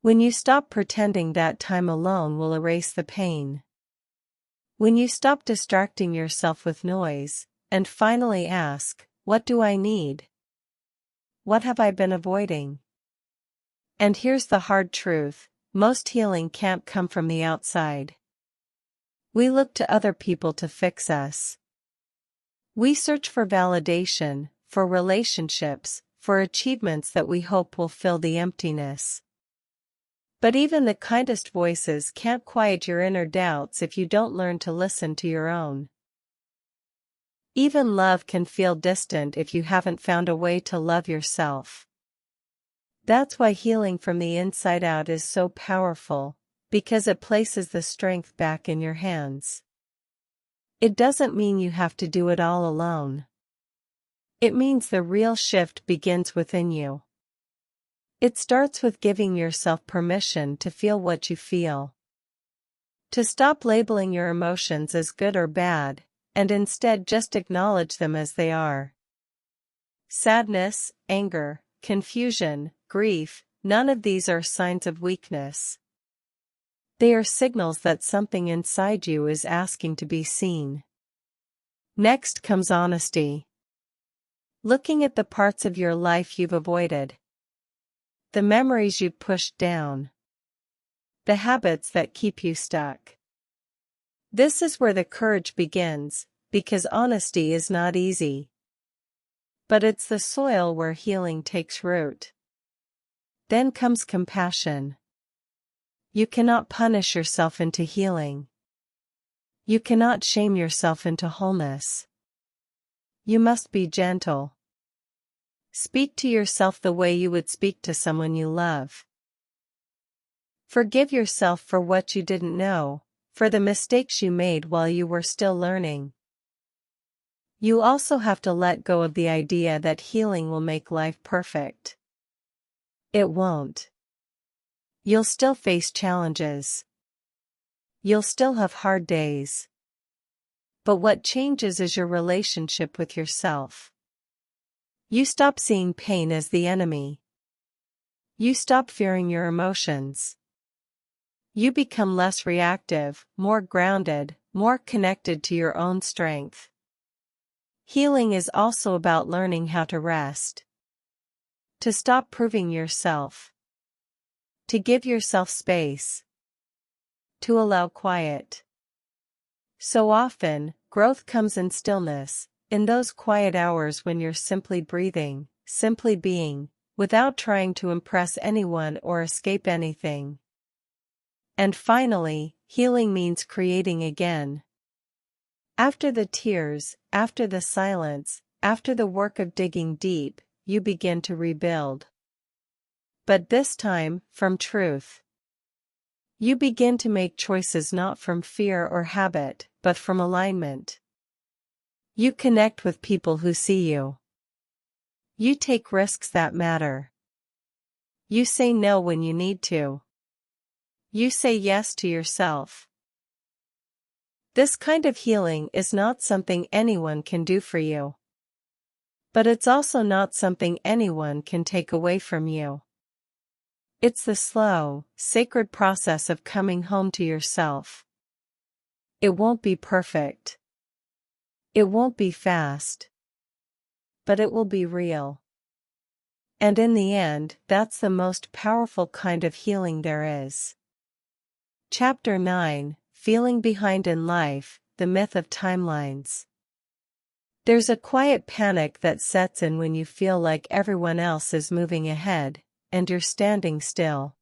When you stop pretending that time alone will erase the pain. When you stop distracting yourself with noise, and finally ask, what do I need? What have I been avoiding? And here's the hard truth, most healing can't come from the outside. We look to other people to fix us. We search for validation, for relationships, for achievements that we hope will fill the emptiness. But even the kindest voices can't quiet your inner doubts if you don't learn to listen to your own. Even love can feel distant if you haven't found a way to love yourself. That's why healing from the inside out is so powerful, because it places the strength back in your hands. It doesn't mean you have to do it all alone. It means the real shift begins within you. It starts with giving yourself permission to feel what you feel. To stop labeling your emotions as good or bad, and instead just acknowledge them as they are. Sadness, anger, confusion, grief, none of these are signs of weakness. They are signals that something inside you is asking to be seen. Next comes honesty. Looking at the parts of your life you've avoided. The memories you've pushed down. The habits that keep you stuck. This is where the courage begins, because honesty is not easy. But it's the soil where healing takes root. Then comes compassion. You cannot punish yourself into healing. You cannot shame yourself into wholeness. You must be gentle. Speak to yourself the way you would speak to someone you love. Forgive yourself for what you didn't know, for the mistakes you made while you were still learning. You also have to let go of the idea that healing will make life perfect. It won't. You'll still face challenges. You'll still have hard days. But what changes is your relationship with yourself. You stop seeing pain as the enemy. You stop fearing your emotions. You become less reactive, more grounded, more connected to your own strength. Healing is also about learning how to rest. To stop proving yourself. To give yourself space. To allow quiet. So often, growth comes in stillness, in those quiet hours when you're simply breathing, simply being, without trying to impress anyone or escape anything. And finally, healing means creating again. After the tears, after the silence, after the work of digging deep, you begin to rebuild. But this time, from truth. You begin to make choices not from fear or habit, but from alignment. You connect with people who see you. You take risks that matter. You say no when you need to. You say yes to yourself. This kind of healing is not something anyone can do for you. But it's also not something anyone can take away from you. It's the slow, sacred process of coming home to yourself. It won't be perfect. It won't be fast. But it will be real. And in the end, that's the most powerful kind of healing there is. Chapter 9, Feeling Behind in Life, The Myth of Timelines. There's a quiet panic that sets in when you feel like everyone else is moving ahead, and you're standing still.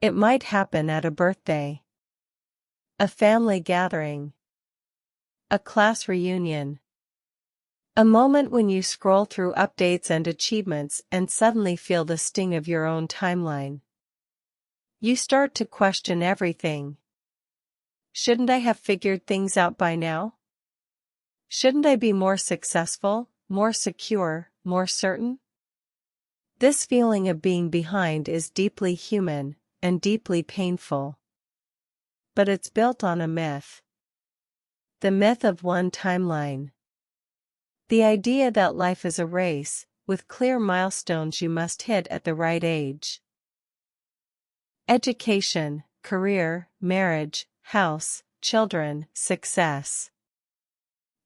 It might happen at a birthday. A family gathering. A class reunion. A moment when you scroll through updates and achievements and suddenly feel the sting of your own timeline. You start to question everything. Shouldn't I have figured things out by now? Shouldn't I be more successful, more secure, more certain? This feeling of being behind is deeply human and deeply painful. But it's built on a myth. The myth of one timeline. The idea that life is a race, with clear milestones you must hit at the right age. Education, career, marriage, house, children, success.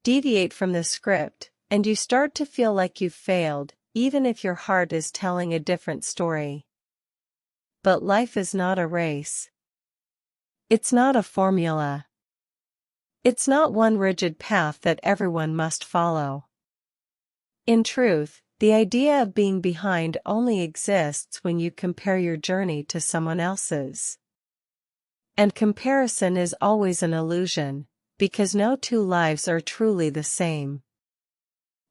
Deviate from the script, and you start to feel like you've failed, even if your heart is telling a different story. But life is not a race. It's not a formula. It's not one rigid path that everyone must follow. In truth, the idea of being behind only exists when you compare your journey to someone else's. And comparison is always an illusion, because no two lives are truly the same.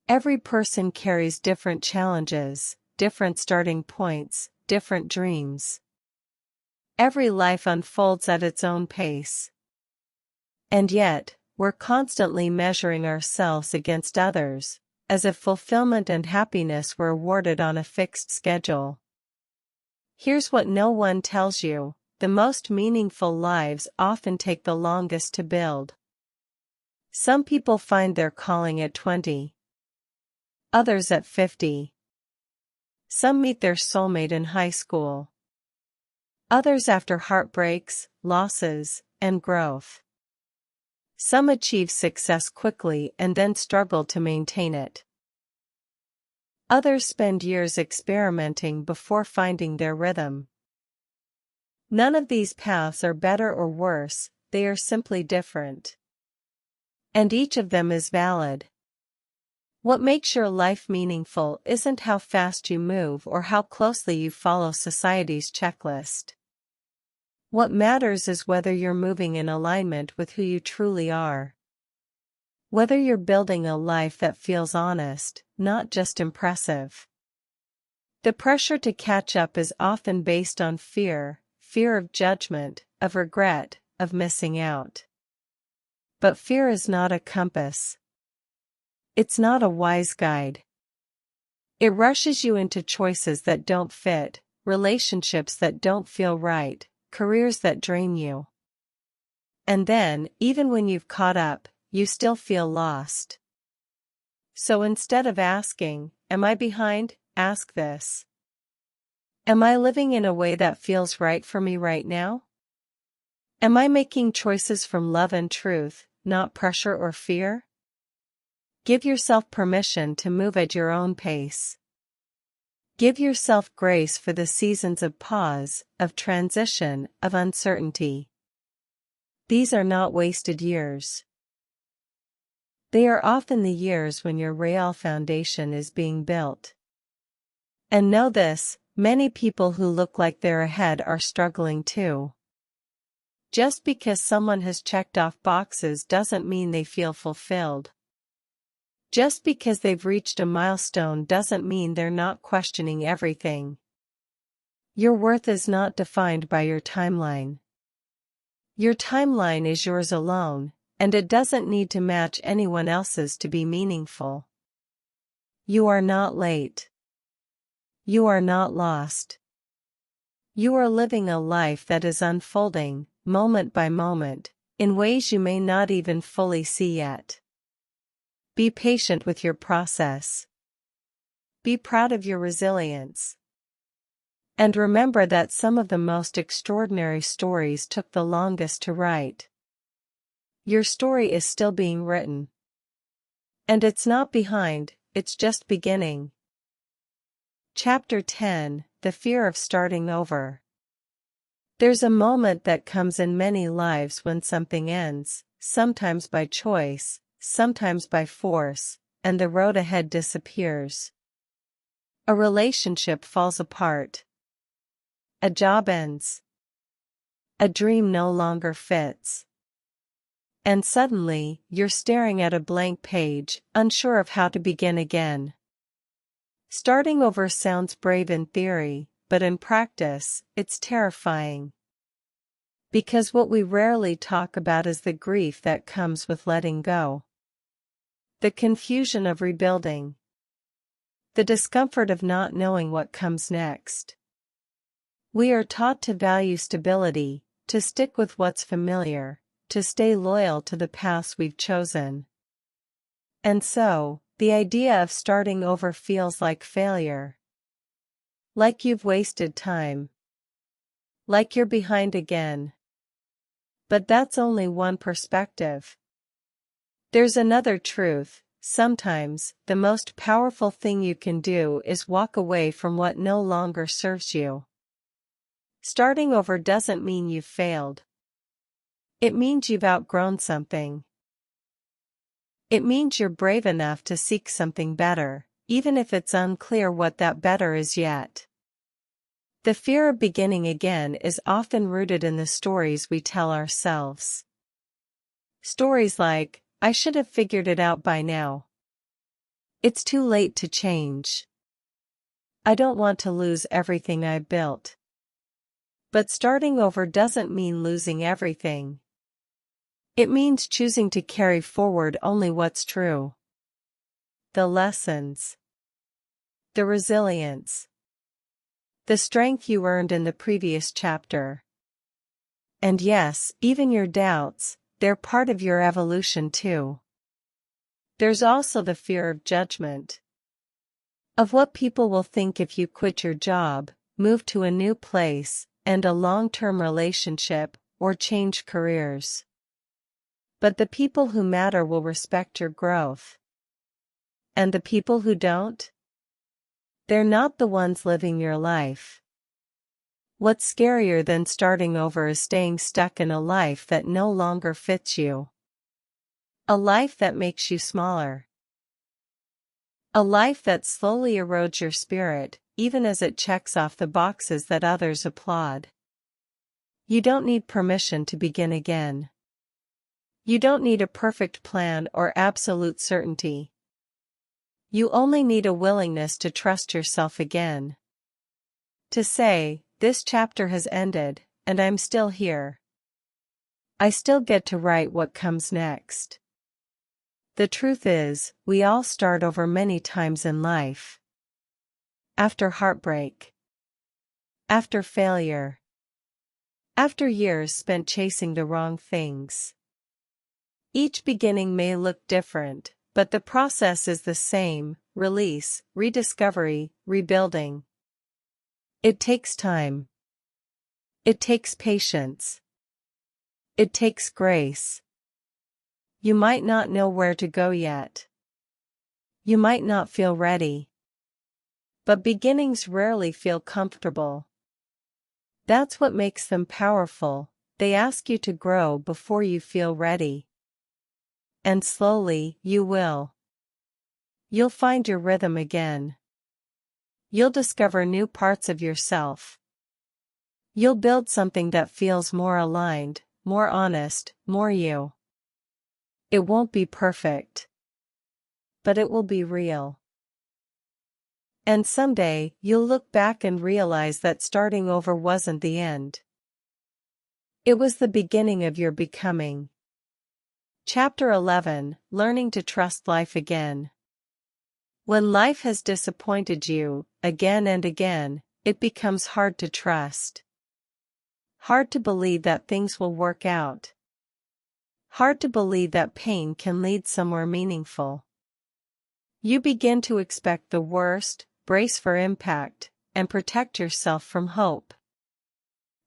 Every person carries different challenges, different starting points, different dreams. Every life unfolds at its own pace. And yet, we're constantly measuring ourselves against others, as if fulfillment and happiness were awarded on a fixed schedule. Here's what no one tells you: the most meaningful lives often take the longest to build. Some people find their calling at 20. Others at 50. Some meet their soulmate in high school. Others after heartbreaks, losses, and growth. Some achieve success quickly and then struggle to maintain it. Others spend years experimenting before finding their rhythm. None of these paths are better or worse, they are simply different. And each of them is valid. What makes your life meaningful isn't how fast you move or how closely you follow society's checklist. What matters is whether you're moving in alignment with who you truly are. Whether you're building a life that feels honest, not just impressive. The pressure to catch up is often based on fear of judgment, of regret, of missing out. But fear is not a compass. It's not a wise guide. It rushes you into choices that don't fit, relationships that don't feel right, careers that drain you. And then, even when you've caught up, you still feel lost. So instead of asking, "Am I behind?" ask this: am I living in a way that feels right for me right now? Am I making choices from love and truth, not pressure or fear? Give yourself permission to move at your own pace. Give yourself grace for the seasons of pause, of transition, of uncertainty. These are not wasted years. They are often the years when your real foundation is being built. And know this: many people who look like they're ahead are struggling too. Just because someone has checked off boxes doesn't mean they feel fulfilled. Just because they've reached a milestone doesn't mean they're not questioning everything. Your worth is not defined by your timeline. Your timeline is yours alone, and it doesn't need to match anyone else's to be meaningful. You are not late. You are not lost. You are living a life that is unfolding, moment by moment, in ways you may not even fully see yet. Be patient with your process. Be proud of your resilience. And remember that some of the most extraordinary stories took the longest to write. Your story is still being written. And it's not behind, it's just beginning. Chapter 10: The Fear of Starting Over. There's a moment that comes in many lives when something ends, sometimes by choice, sometimes by force, and the road ahead disappears. A relationship falls apart. A job ends. A dream no longer fits. And suddenly, you're staring at a blank page, unsure of how to begin again. Starting over sounds brave in theory, but in practice, it's terrifying. Because what we rarely talk about is the grief that comes with letting go. The confusion of rebuilding. The discomfort of not knowing what comes next. We are taught to value stability, to stick with what's familiar, to stay loyal to the paths we've chosen. And so, the idea of starting over feels like failure. Like you've wasted time. Like you're behind again. But that's only one perspective. There's another truth: sometimes, the most powerful thing you can do is walk away from what no longer serves you. Starting over doesn't mean you've failed. It means you've outgrown something. It means you're brave enough to seek something better, even if it's unclear what that better is yet. The fear of beginning again is often rooted in the stories we tell ourselves. Stories like, "I should have figured it out by now." "It's too late to change." "I don't want to lose everything I built." But starting over doesn't mean losing everything. It means choosing to carry forward only what's true. The lessons. The resilience. The strength you earned in the previous chapter. And yes, even your doubts, they're part of your evolution too. There's also the fear of judgment. Of what people will think if you quit your job, move to a new place, end a long-term relationship, or change careers. But the people who matter will respect your growth. And the people who don't? They're not the ones living your life. What's scarier than starting over is staying stuck in a life that no longer fits you. A life that makes you smaller. A life that slowly erodes your spirit, even as it checks off the boxes that others applaud. You don't need permission to begin again. You don't need a perfect plan or absolute certainty. You only need a willingness to trust yourself again. To say, this chapter has ended, and I'm still here. I still get to write what comes next. The truth is, we all start over many times in life. After heartbreak. After failure. After years spent chasing the wrong things. Each beginning may look different, but the process is the same: release, rediscovery, rebuilding. It takes time. It takes patience. It takes grace. You might not know where to go yet. You might not feel ready. But beginnings rarely feel comfortable. That's what makes them powerful. They ask you to grow before you feel ready. And slowly, you will. You'll find your rhythm again. You'll discover new parts of yourself. You'll build something that feels more aligned, more honest, more you. It won't be perfect. But it will be real. And someday, you'll look back and realize that starting over wasn't the end. It was the beginning of your becoming. Chapter 11, Learning to Trust Life Again. When life has disappointed you, again and again, it becomes hard to trust. Hard to believe that things will work out. Hard to believe that pain can lead somewhere meaningful. You begin to expect the worst, brace for impact, and protect yourself from hope.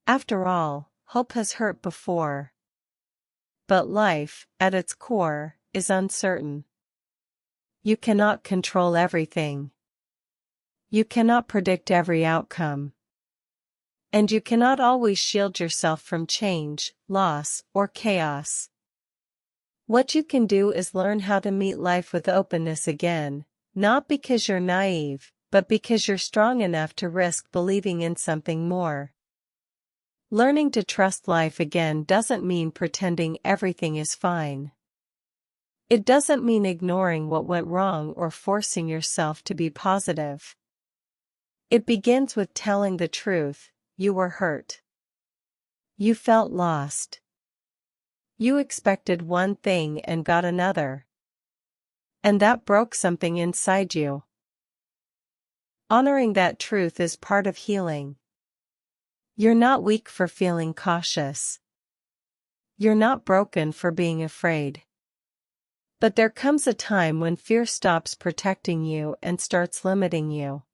After all, hope has hurt before. But life, at its core, is uncertain. You cannot control everything. You cannot predict every outcome. And you cannot always shield yourself from change, loss, or chaos. What you can do is learn how to meet life with openness again, not because you're naive, but because you're strong enough to risk believing in something more. Learning to trust life again doesn't mean pretending everything is fine. It doesn't mean ignoring what went wrong or forcing yourself to be positive. It begins with telling the truth: you were hurt. You felt lost. You expected one thing and got another. And that broke something inside you. Honoring that truth is part of healing. You're not weak for feeling cautious. You're not broken for being afraid. But there comes a time when fear stops protecting you and starts limiting you.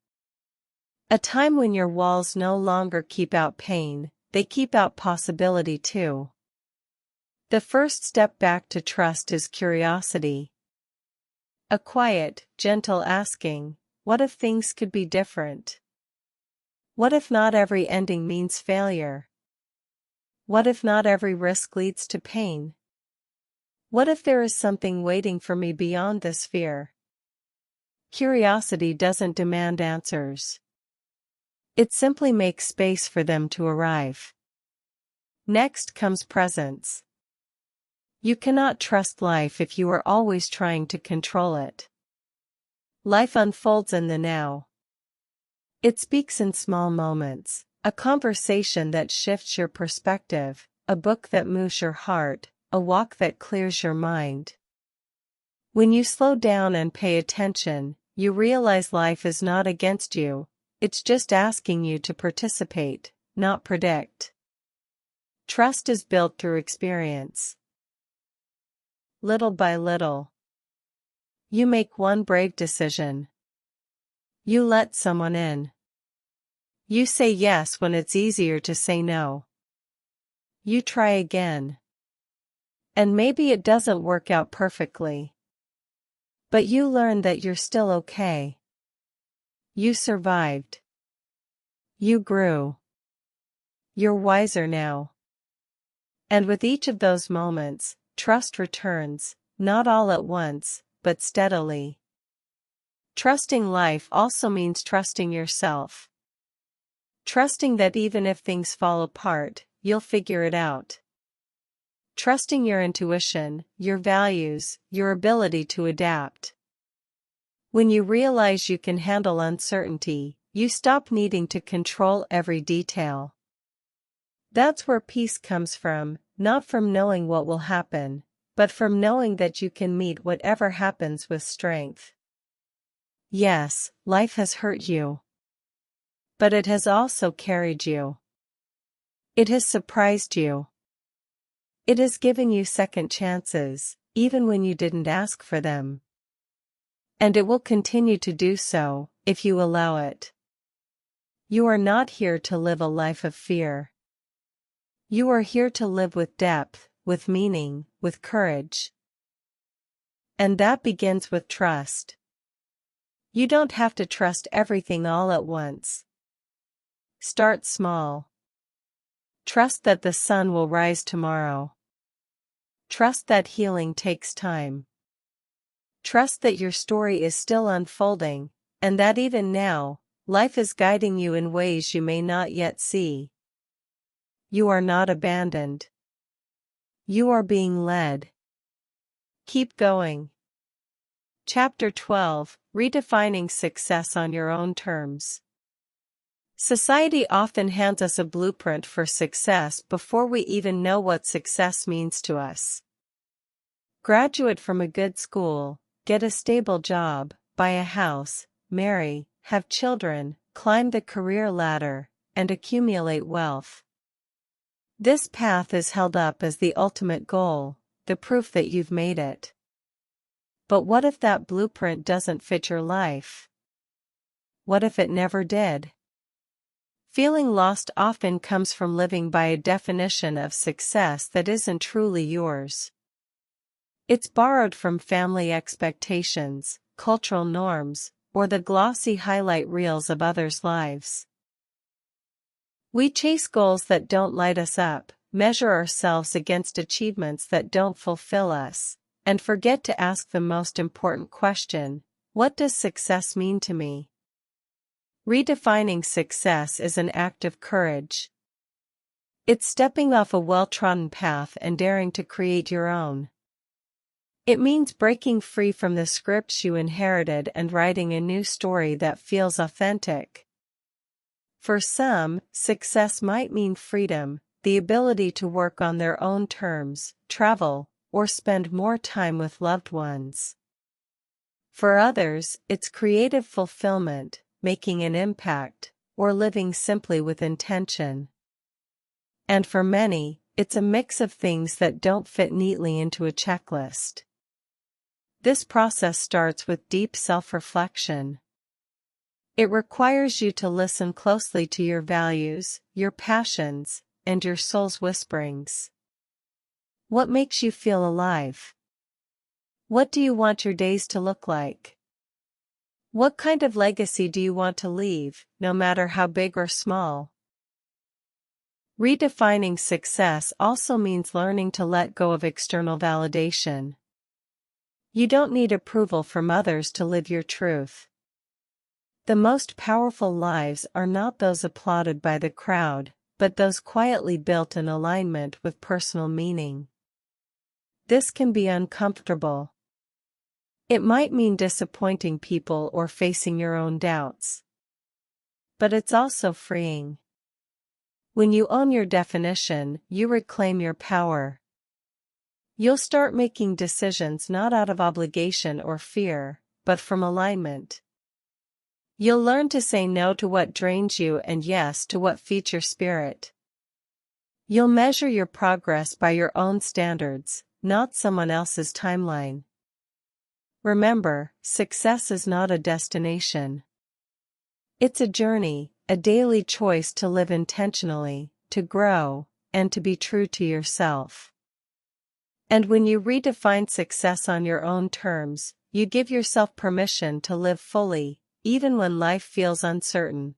A time when your walls no longer keep out pain, they keep out possibility too. The first step back to trust is curiosity. A quiet, gentle asking, what if things could be different? What if not every ending means failure? What if not every risk leads to pain? What if there is something waiting for me beyond this fear? Curiosity doesn't demand answers. It simply makes space for them to arrive. Next comes presence. You cannot trust life if you are always trying to control it. Life unfolds in the now. It speaks in small moments: a conversation that shifts your perspective, a book that moves your heart, a walk that clears your mind. When you slow down and pay attention, you realize life is not against you, it's just asking you to participate, not predict. Trust is built through experience. Little by little. You make one brave decision. You let someone in. You say yes when it's easier to say no. You try again. And maybe it doesn't work out perfectly. But you learn that you're still okay. You survived. You grew. You're wiser now. And with each of those moments, trust returns, not all at once, but steadily. Trusting life also means trusting yourself. Trusting that even if things fall apart, you'll figure it out. Trusting your intuition, your values, your ability to adapt. When you realize you can handle uncertainty, you stop needing to control every detail. That's where peace comes from, not from knowing what will happen, but from knowing that you can meet whatever happens with strength. Yes, life has hurt you. But it has also carried you. It has surprised you. It has given you second chances, even when you didn't ask for them. And it will continue to do so, if you allow it. You are not here to live a life of fear. You are here to live with depth, with meaning, with courage. And that begins with trust. You don't have to trust everything all at once. Start small. Trust that the sun will rise tomorrow. Trust that healing takes time. Trust that your story is still unfolding, and that even now, life is guiding you in ways you may not yet see. You are not abandoned. You are being led. Keep going. Chapter 12, Redefining Success on Your Own Terms. Society often hands us a blueprint for success before we even know what success means to us. Graduate from a good school, get a stable job, buy a house, marry, have children, climb the career ladder, and accumulate wealth. This path is held up as the ultimate goal, the proof that you've made it. But what if that blueprint doesn't fit your life? What if it never did? Feeling lost often comes from living by a definition of success that isn't truly yours. It's borrowed from family expectations, cultural norms, or the glossy highlight reels of others' lives. We chase goals that don't light us up, measure ourselves against achievements that don't fulfill us, and forget to ask the most important question: what does success mean to me? Redefining success is an act of courage. It's stepping off a well-trodden path and daring to create your own. It means breaking free from the scripts you inherited and writing a new story that feels authentic. For some, success might mean freedom, the ability to work on their own terms, travel, or spend more time with loved ones. For others, it's creative fulfillment, making an impact, or living simply with intention. And for many, it's a mix of things that don't fit neatly into a checklist. This process starts with deep self-reflection. It requires you to listen closely to your values, your passions, and your soul's whisperings. What makes you feel alive? What do you want your days to look like? What kind of legacy do you want to leave, no matter how big or small? Redefining success also means learning to let go of external validation. You don't need approval from others to live your truth. The most powerful lives are not those applauded by the crowd, but those quietly built in alignment with personal meaning. This can be uncomfortable. It might mean disappointing people or facing your own doubts. But it's also freeing. When you own your definition, you reclaim your power. You'll start making decisions not out of obligation or fear, but from alignment. You'll learn to say no to what drains you and yes to what feeds your spirit. You'll measure your progress by your own standards, not someone else's timeline. Remember, success is not a destination. It's a journey, a daily choice to live intentionally, to grow, and to be true to yourself. And when you redefine success on your own terms, you give yourself permission to live fully, even when life feels uncertain.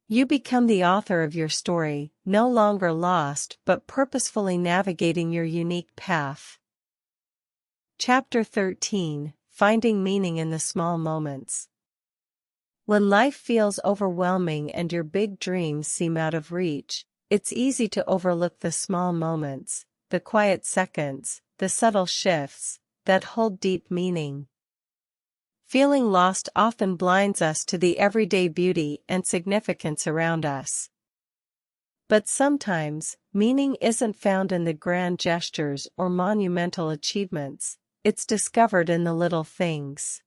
You become the author of your story, no longer lost but purposefully navigating your unique path. Chapter 13: Finding Meaning in the Small Moments. When life feels overwhelming and your big dreams seem out of reach, it's easy to overlook the small moments, the quiet seconds, the subtle shifts that hold deep meaning. Feeling lost often blinds us to the everyday beauty and significance around us. But sometimes, meaning isn't found in the grand gestures or monumental achievements, it's discovered in the little things.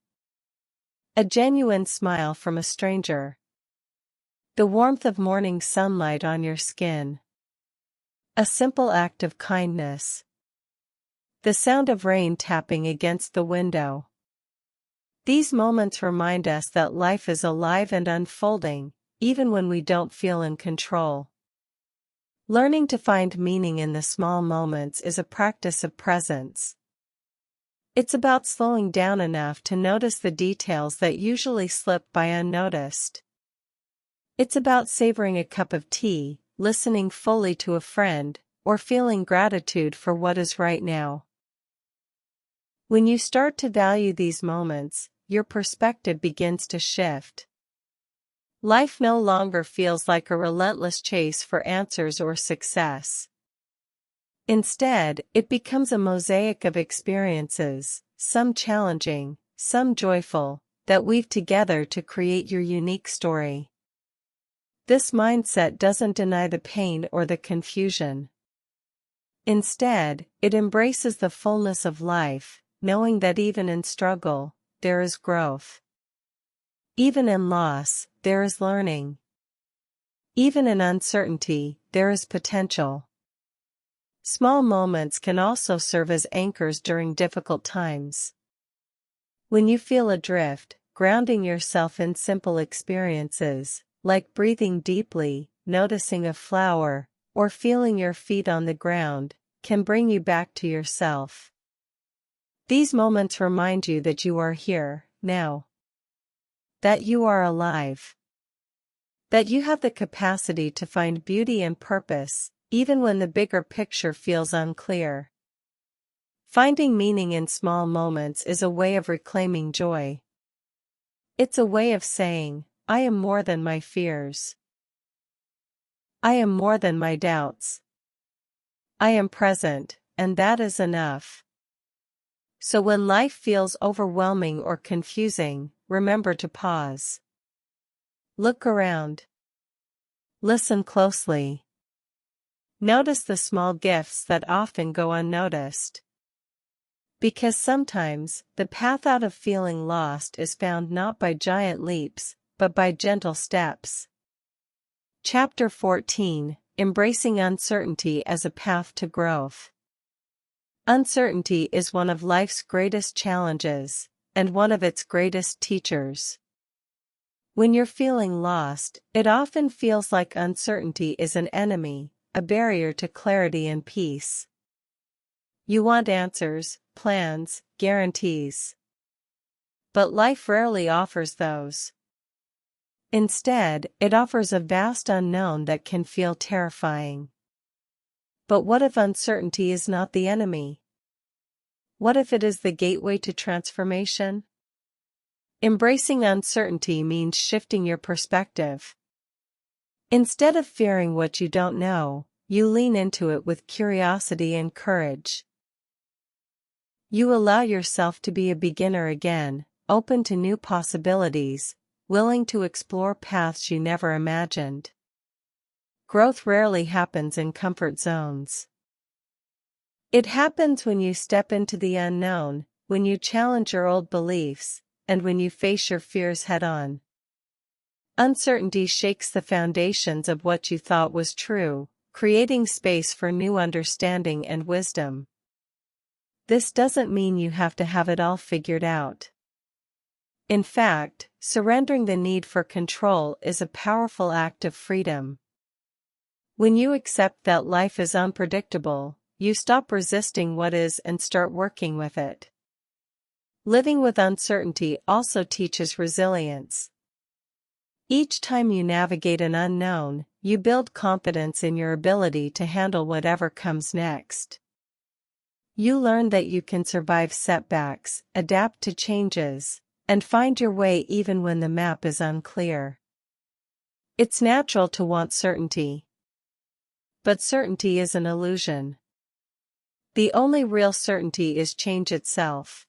A genuine smile from a stranger. The warmth of morning sunlight on your skin. A simple act of kindness. The sound of rain tapping against the window. These moments remind us that life is alive and unfolding, even when we don't feel in control. Learning to find meaning in the small moments is a practice of presence. It's about slowing down enough to notice the details that usually slip by unnoticed. It's about savoring a cup of tea, listening fully to a friend, or feeling gratitude for what is right now. When you start to value these moments, your perspective begins to shift. Life no longer feels like a relentless chase for answers or success. Instead, it becomes a mosaic of experiences, some challenging, some joyful, that weave together to create your unique story. This mindset doesn't deny the pain or the confusion. Instead, it embraces the fullness of life, knowing that even in struggle, there is growth. Even in loss, there is learning. Even in uncertainty, there is potential. Small moments can also serve as anchors during difficult times. When you feel adrift, grounding yourself in simple experiences, like breathing deeply, noticing a flower, or feeling your feet on the ground, can bring you back to yourself. These moments remind you that you are here, now. That you are alive. That you have the capacity to find beauty and purpose, even when the bigger picture feels unclear. Finding meaning in small moments is a way of reclaiming joy. It's a way of saying, I am more than my fears. I am more than my doubts. I am present, and that is enough. So when life feels overwhelming or confusing, remember to pause. Look around. Listen closely. Notice the small gifts that often go unnoticed. Because sometimes, the path out of feeling lost is found not by giant leaps, but by gentle steps. Chapter 14: Embracing Uncertainty as a Path to Growth. Uncertainty is one of life's greatest challenges, and one of its greatest teachers. When you're feeling lost, it often feels like uncertainty is an enemy, a barrier to clarity and peace. You want answers, plans, guarantees. But life rarely offers those. Instead, it offers a vast unknown that can feel terrifying. But what if uncertainty is not the enemy? What if it is the gateway to transformation? Embracing uncertainty means shifting your perspective. Instead of fearing what you don't know, you lean into it with curiosity and courage. You allow yourself to be a beginner again, open to new possibilities, willing to explore paths you never imagined. Growth rarely happens in comfort zones. It happens when you step into the unknown, when you challenge your old beliefs, and when you face your fears head-on. Uncertainty shakes the foundations of what you thought was true, creating space for new understanding and wisdom. This doesn't mean you have to have it all figured out. In fact, surrendering the need for control is a powerful act of freedom. When you accept that life is unpredictable, you stop resisting what is and start working with it. Living with uncertainty also teaches resilience. Each time you navigate an unknown, you build confidence in your ability to handle whatever comes next. You learn that you can survive setbacks, adapt to changes, and find your way even when the map is unclear. It's natural to want certainty. But certainty is an illusion. The only real certainty is change itself.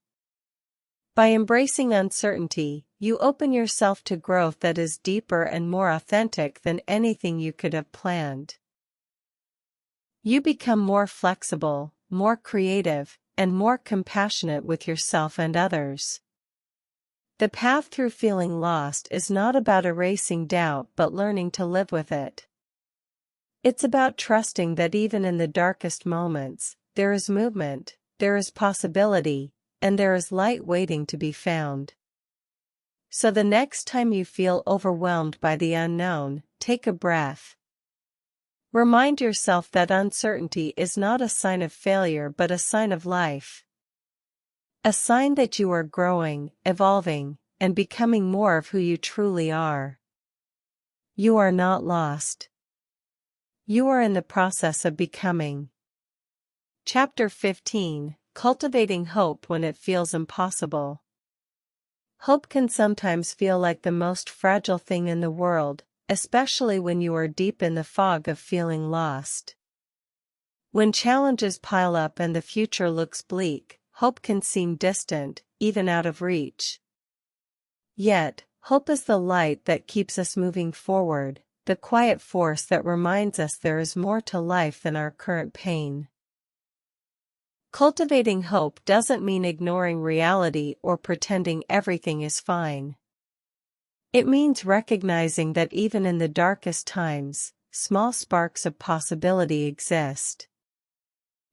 By embracing uncertainty, you open yourself to growth that is deeper and more authentic than anything you could have planned. You become more flexible, more creative, and more compassionate with yourself and others. The path through feeling lost is not about erasing doubt but learning to live with it. It's about trusting that even in the darkest moments, there is movement, there is possibility, and there is light waiting to be found. So the next time you feel overwhelmed by the unknown, take a breath. Remind yourself that uncertainty is not a sign of failure but a sign of life. A sign that you are growing, evolving, and becoming more of who you truly are. You are not lost. You are in the process of becoming. Chapter 15: Cultivating Hope When It Feels Impossible. Hope can sometimes feel like the most fragile thing in the world, especially when you are deep in the fog of feeling lost. When challenges pile up and the future looks bleak, hope can seem distant, even out of reach. Yet, hope is the light that keeps us moving forward, the quiet force that reminds us there is more to life than our current pain. Cultivating hope doesn't mean ignoring reality or pretending everything is fine. It means recognizing that even in the darkest times, small sparks of possibility exist.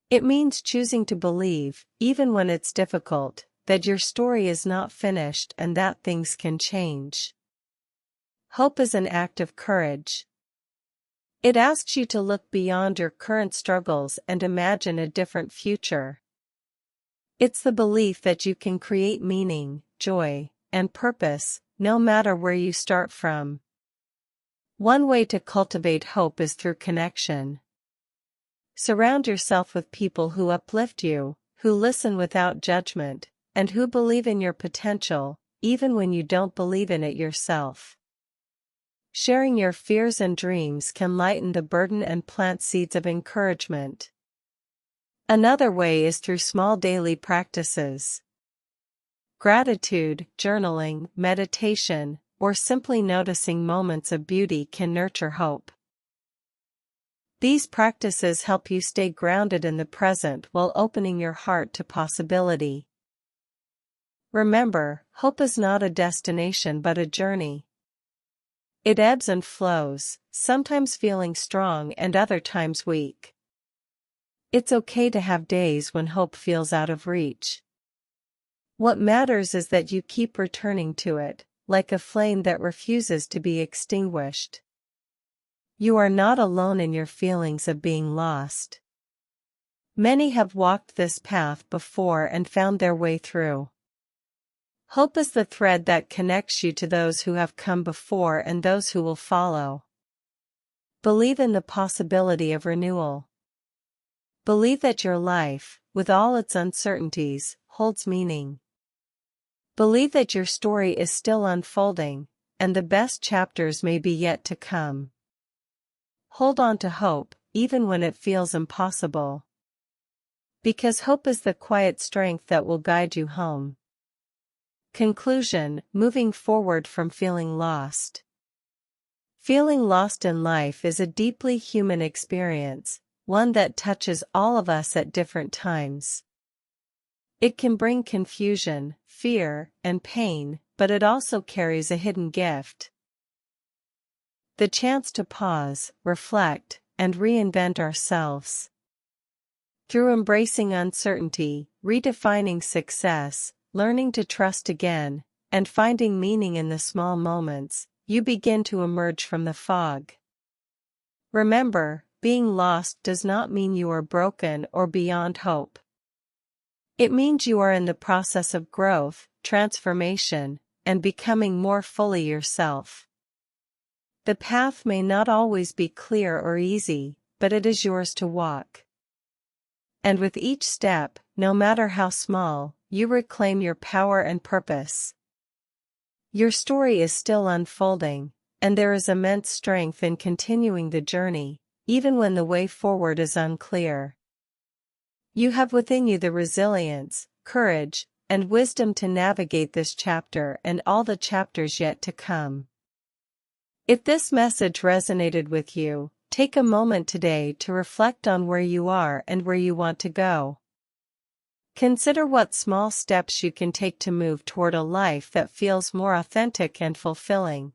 It means choosing to believe, even when it's difficult, that your story is not finished and that things can change. Hope is an act of courage. It asks you to look beyond your current struggles and imagine a different future. It's the belief that you can create meaning, joy, and purpose, no matter where you start from. One way to cultivate hope is through connection. Surround yourself with people who uplift you, who listen without judgment, and who believe in your potential, even when you don't believe in it yourself. Sharing your fears and dreams can lighten the burden and plant seeds of encouragement. Another way is through small daily practices. Gratitude, journaling, meditation, or simply noticing moments of beauty can nurture hope. These practices help you stay grounded in the present while opening your heart to possibility. Remember, hope is not a destination but a journey. It ebbs and flows, sometimes feeling strong and other times weak. It's okay to have days when hope feels out of reach. What matters is that you keep returning to it, like a flame that refuses to be extinguished. You are not alone in your feelings of being lost. Many have walked this path before and found their way through. Hope is the thread that connects you to those who have come before and those who will follow. Believe in the possibility of renewal. Believe that your life, with all its uncertainties, holds meaning. Believe that your story is still unfolding, and the best chapters may be yet to come. Hold on to hope, even when it feels impossible. Because hope is the quiet strength that will guide you home. Conclusion: moving forward from feeling lost. Feeling lost in life is a deeply human experience, one that touches all of us at different times. It can bring confusion, fear, and pain, but it also carries a hidden gift. The chance to pause, reflect, and reinvent ourselves. Through embracing uncertainty, redefining success, learning to trust again, and finding meaning in the small moments, you begin to emerge from the fog. Remember, being lost does not mean you are broken or beyond hope. It means you are in the process of growth, transformation, and becoming more fully yourself. The path may not always be clear or easy, but it is yours to walk. And with each step, no matter how small, you reclaim your power and purpose. Your story is still unfolding, and there is immense strength in continuing the journey, even when the way forward is unclear. You have within you the resilience, courage, and wisdom to navigate this chapter and all the chapters yet to come. If this message resonated with you, take a moment today to reflect on where you are and where you want to go. Consider what small steps you can take to move toward a life that feels more authentic and fulfilling.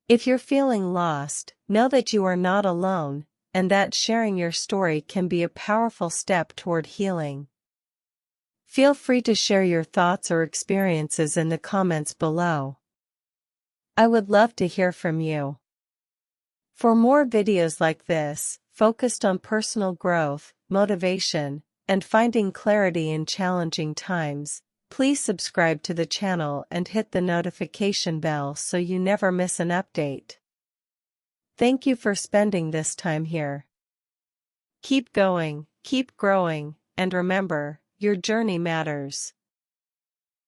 If you're feeling lost, know that you are not alone, and that sharing your story can be a powerful step toward healing. Feel free to share your thoughts or experiences in the comments below. I would love to hear from you. For more videos like this, focused on personal growth, motivation, and finding clarity in challenging times, please subscribe to the channel and hit the notification bell so you never miss an update. Thank you for spending this time here. Keep going, keep growing, and remember, your journey matters.